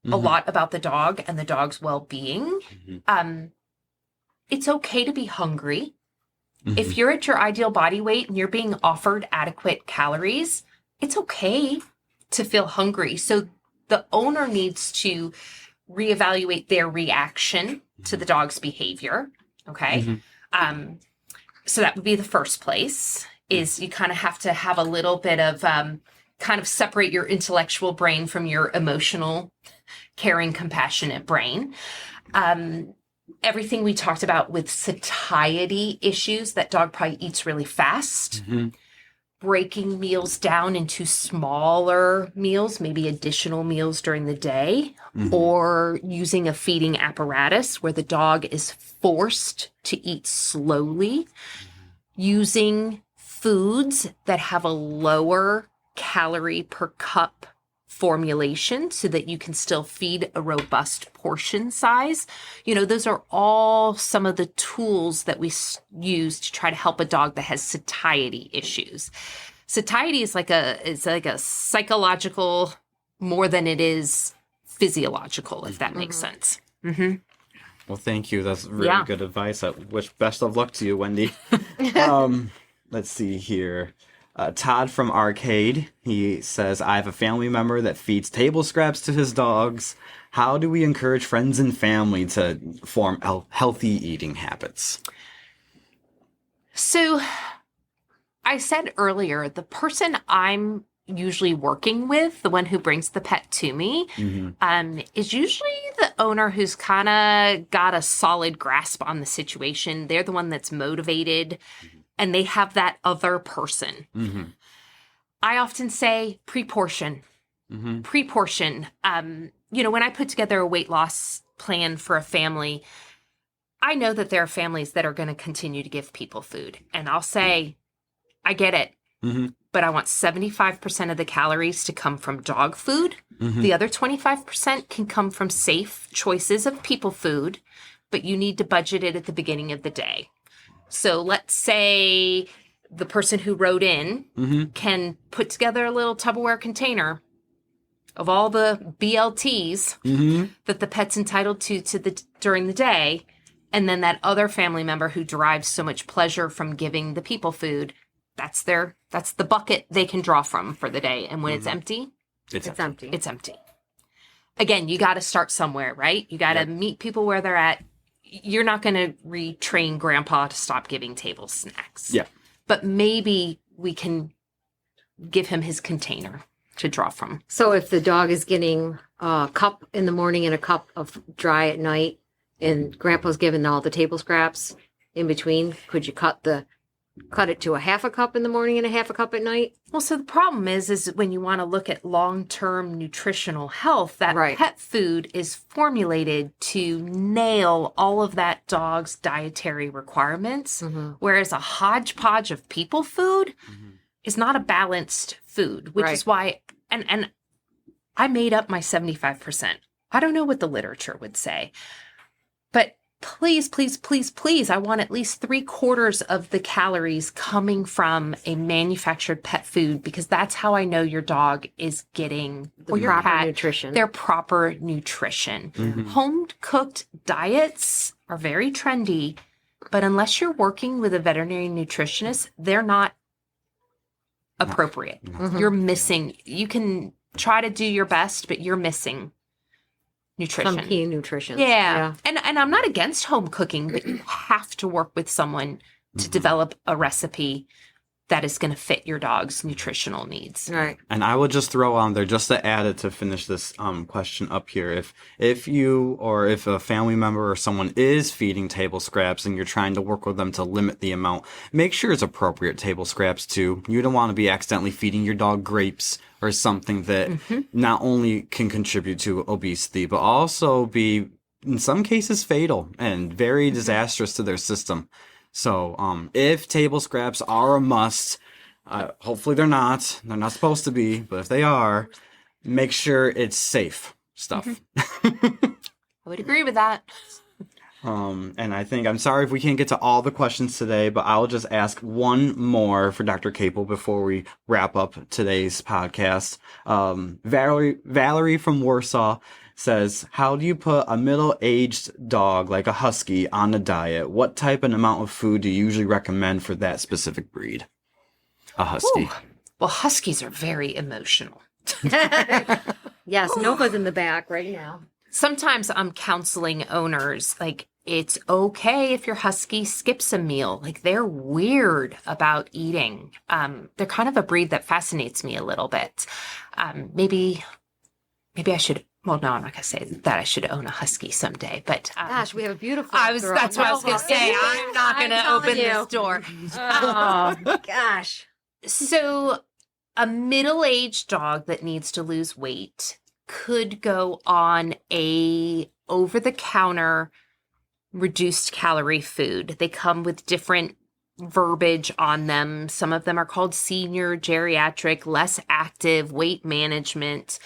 Speaker 5: a lot about the dog and the dog's well-being. It's okay to be hungry. If you're at your ideal body weight and you're being offered adequate calories, it's okay to feel hungry. So the owner needs to reevaluate their reaction to the dog's behavior. Okay. So that would be the first place, is you kind of have to have a little bit of kind of separate your intellectual brain from your emotional, caring, compassionate brain. Everything we talked about with satiety issues, that dog probably eats really fast. Breaking meals down into smaller meals, maybe additional meals during the day, or using a feeding apparatus where the dog is forced to eat slowly, using foods that have a lower calorie per cup formulation so that you can still feed a robust portion size. Those are all some of the tools that we use to try to help a dog that has satiety issues. Satiety is like a psychological more than it is physiological, if that makes sense.
Speaker 2: Well, thank you. That's really good advice. I wish best of luck to you, Wendy. Let's see here. Todd from Arcade, he says, I have a family member that feeds table scraps to his dogs. How do we encourage friends and family to form healthy eating habits?
Speaker 5: So I said earlier, the person I'm usually working with, the one who brings the pet to me, is usually the owner who's kind of got a solid grasp on the situation. They're the one that's motivated, and they have that other person. I often say pre-portion. Pre-portion. When I put together a weight loss plan for a family, I know that there are families that are going to continue to give people food. And I'll say, I get it, but I want 75% of the calories to come from dog food. The other 25% can come from safe choices of people food, but you need to budget it at the beginning of the day. So let's say the person who wrote in can put together a little Tupperware container of all the BLTs that the pet's entitled to during the day, and then that other family member who derives so much pleasure from giving the people food, that's the bucket they can draw from for the day. And when it's empty,
Speaker 3: it's empty.
Speaker 5: It's empty. Again, you got to start somewhere, right? You got to meet people where they're at. You're not going to retrain grandpa to stop giving table snacks.
Speaker 2: Yeah.
Speaker 5: But maybe we can give him his container to draw from.
Speaker 3: So if the dog is getting a cup in the morning and a cup of dry at night, and grandpa's giving all the table scraps in between, could you cut it to a half a cup in the morning and a half a cup at night?
Speaker 5: Well, so the problem is when you want to look at long-term nutritional health, that pet food is formulated to nail all of that dog's dietary requirements, whereas a hodgepodge of people food is not a balanced food, which is why, and I made up my 75%. I don't know what the literature would say, but please, please, please, please, I want at least 3/4 of the calories coming from a manufactured pet food, because that's how I know your dog is getting
Speaker 3: The proper nutrition.
Speaker 5: their proper nutrition. Home cooked diets are very trendy, but unless you're working with a veterinary nutritionist, they're not appropriate. You're missing. You can try to do your best, but you're missing nutrition.
Speaker 3: Some key nutrition.
Speaker 5: Yeah. And I'm not against home cooking, but you have to work with someone to develop a recipe that is going to fit your dog's nutritional needs.
Speaker 3: Right.
Speaker 2: And I will just throw on there, just to add it to finish this question up here. If you or if a family member or someone is feeding table scraps and you're trying to work with them to limit the amount, make sure it's appropriate table scraps too. You don't want to be accidentally feeding your dog grapes or something that not only can contribute to obesity, but also be, in some cases, fatal and very disastrous to their system. So if table scraps are a must, hopefully they're not. They're not supposed to be, but if they are, make sure it's safe stuff.
Speaker 5: I would agree with that.
Speaker 2: And I think, I'm sorry if we can't get to all the questions today, but I'll just ask one more for Dr. Capel before we wrap up today's podcast. Valerie from Warsaw says, how do you put a middle-aged dog like a husky on a diet? What type and amount of food do you usually recommend for that specific breed? A husky.
Speaker 5: Ooh. Well, huskies are very emotional.
Speaker 3: Yes, Nova's in the back right now.
Speaker 5: Sometimes I'm counseling owners, like, it's okay if your husky skips a meal. Like, they're weird about eating. They're kind of a breed that fascinates me a little bit. Maybe I should. Well, no, I'm not gonna say that I should own a husky someday. But
Speaker 3: Gosh, we have a beautiful.
Speaker 5: That's what I was gonna say. I'm not gonna open this door.
Speaker 3: Oh gosh.
Speaker 5: So, a middle-aged dog that needs to lose weight could go on a over-the-counter reduced calorie food. They come with different verbiage on them. Some of them are called senior, geriatric, less active, weight management.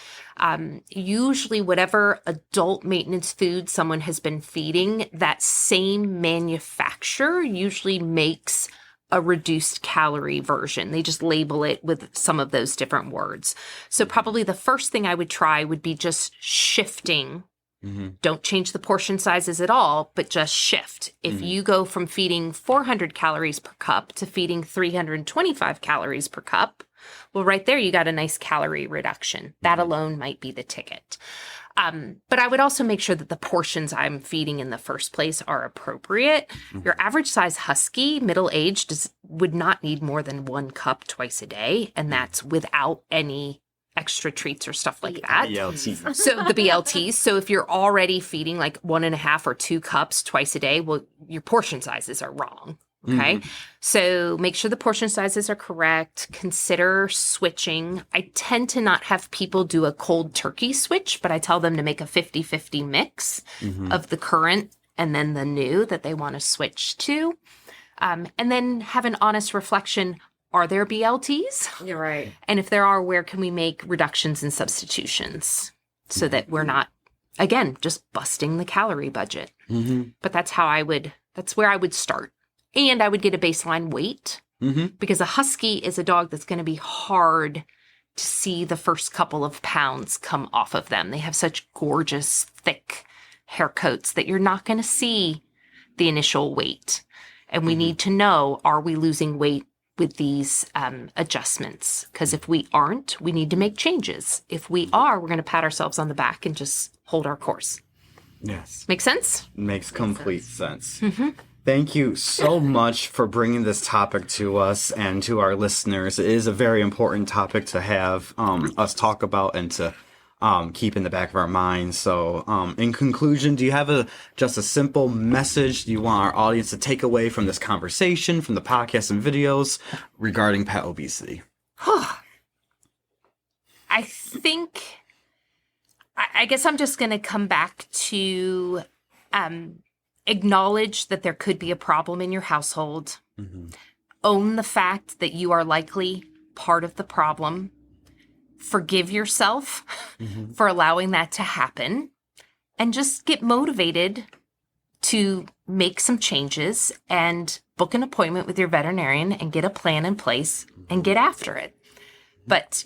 Speaker 5: Usually whatever adult maintenance food someone has been feeding, that same manufacturer usually makes a reduced calorie version. They just label it with some of those different words. So probably the first thing I would try would be just shifting. Don't change the portion sizes at all, but just shift. If you go from feeding 400 calories per cup to feeding 325 calories per cup, well, right there, you got a nice calorie reduction. That alone might be the ticket. But I would also make sure that the portions I'm feeding in the first place are appropriate. Your average size husky, middle-aged, would not need more than 1 cup twice a day, and that's without any extra treats or stuff like that.
Speaker 2: BLT.
Speaker 5: So the BLTs. So if you're already feeding like 1.5 or 2 cups twice a day, well, your portion sizes are wrong. Okay. So make sure the portion sizes are correct. Consider switching. I tend to not have people do a cold turkey switch, but I tell them to make a 50-50 mix of the current and then the new that they want to switch to. And then have an honest reflection. Are there BLTs?
Speaker 3: You're right.
Speaker 5: And if there are, where can we make reductions and substitutions so that we're not, again, just busting the calorie budget? But that's where I would start. And I would get a baseline weight because a husky is a dog that's going to be hard to see the first couple of pounds come off of them. They have such gorgeous, thick hair coats that you're not going to see the initial weight. And we need to know, are we losing weight with these adjustments? Because if we aren't, we need to make changes. If we are, we're going to pat ourselves on the back and just hold our course.
Speaker 2: Yes.
Speaker 5: Make sense?
Speaker 2: Makes complete sense. Thank you so much for bringing this topic to us and to our listeners. It is a very important topic to have us talk about and to keep in the back of our minds. So in conclusion, do you have just a simple message you want our audience to take away from this conversation, from the podcast and videos regarding pet obesity?
Speaker 5: I think, I guess I'm just going to come back to acknowledge that there could be a problem in your household. Own the fact that you are likely part of the problem. Forgive yourself for allowing that to happen, and just get motivated to make some changes and book an appointment with your veterinarian and get a plan in place and get after it. But,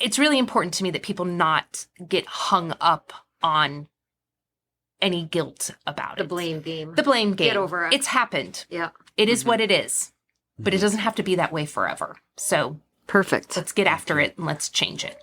Speaker 5: it's really important to me that people not get hung up on any guilt about
Speaker 3: The
Speaker 5: it.
Speaker 3: blame game.
Speaker 5: The blame game.
Speaker 3: Get over it.
Speaker 5: It's happened.
Speaker 3: Yeah.
Speaker 5: It is what it is, but it doesn't have to be that way forever. So
Speaker 3: Perfect.
Speaker 5: let's get after it and let's change it.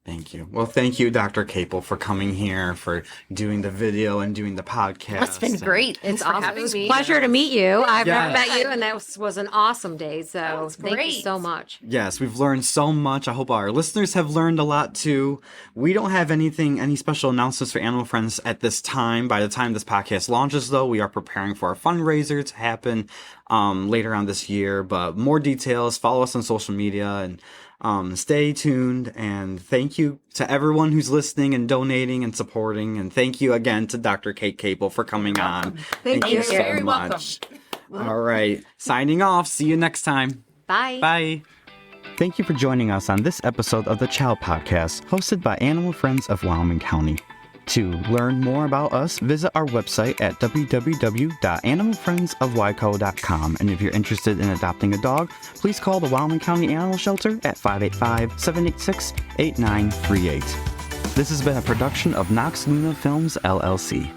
Speaker 2: Thank you. Well, thank you, Dr. Capel, for coming here, for doing the video and doing the podcast.
Speaker 5: It's been great.
Speaker 3: It's
Speaker 5: Thanks for
Speaker 3: awesome. It
Speaker 5: having
Speaker 3: was
Speaker 5: me.
Speaker 3: a pleasure to meet you. I've
Speaker 2: Yes.
Speaker 3: never met you, and that was an awesome day. So
Speaker 5: was
Speaker 3: thank you
Speaker 5: great.
Speaker 3: so much.
Speaker 2: Yes, we've learned so much. I hope our listeners have learned a lot too. We don't have any special announcements for Animal Friends at this time. By the time this podcast launches, though, we are preparing for our fundraiser to happen later on this year. But more details, follow us on social media and stay tuned. And thank you to everyone who's listening and donating and supporting. And thank you again to Dr. Kate Capel for coming on.
Speaker 4: Thank you.
Speaker 2: so
Speaker 5: You're very
Speaker 2: much. All right. Signing off. See you next time.
Speaker 3: Bye.
Speaker 2: Bye.
Speaker 1: Thank you for joining us on this episode of the CHOW Podcast, hosted by Animal Friends of Wyoming County. To learn more about us, visit our website at www.animalfriendsofwyco.com. And if you're interested in adopting a dog, please call the Wyoming County Animal Shelter at 585-786-8938. This has been a production of Knox Luna Films, LLC.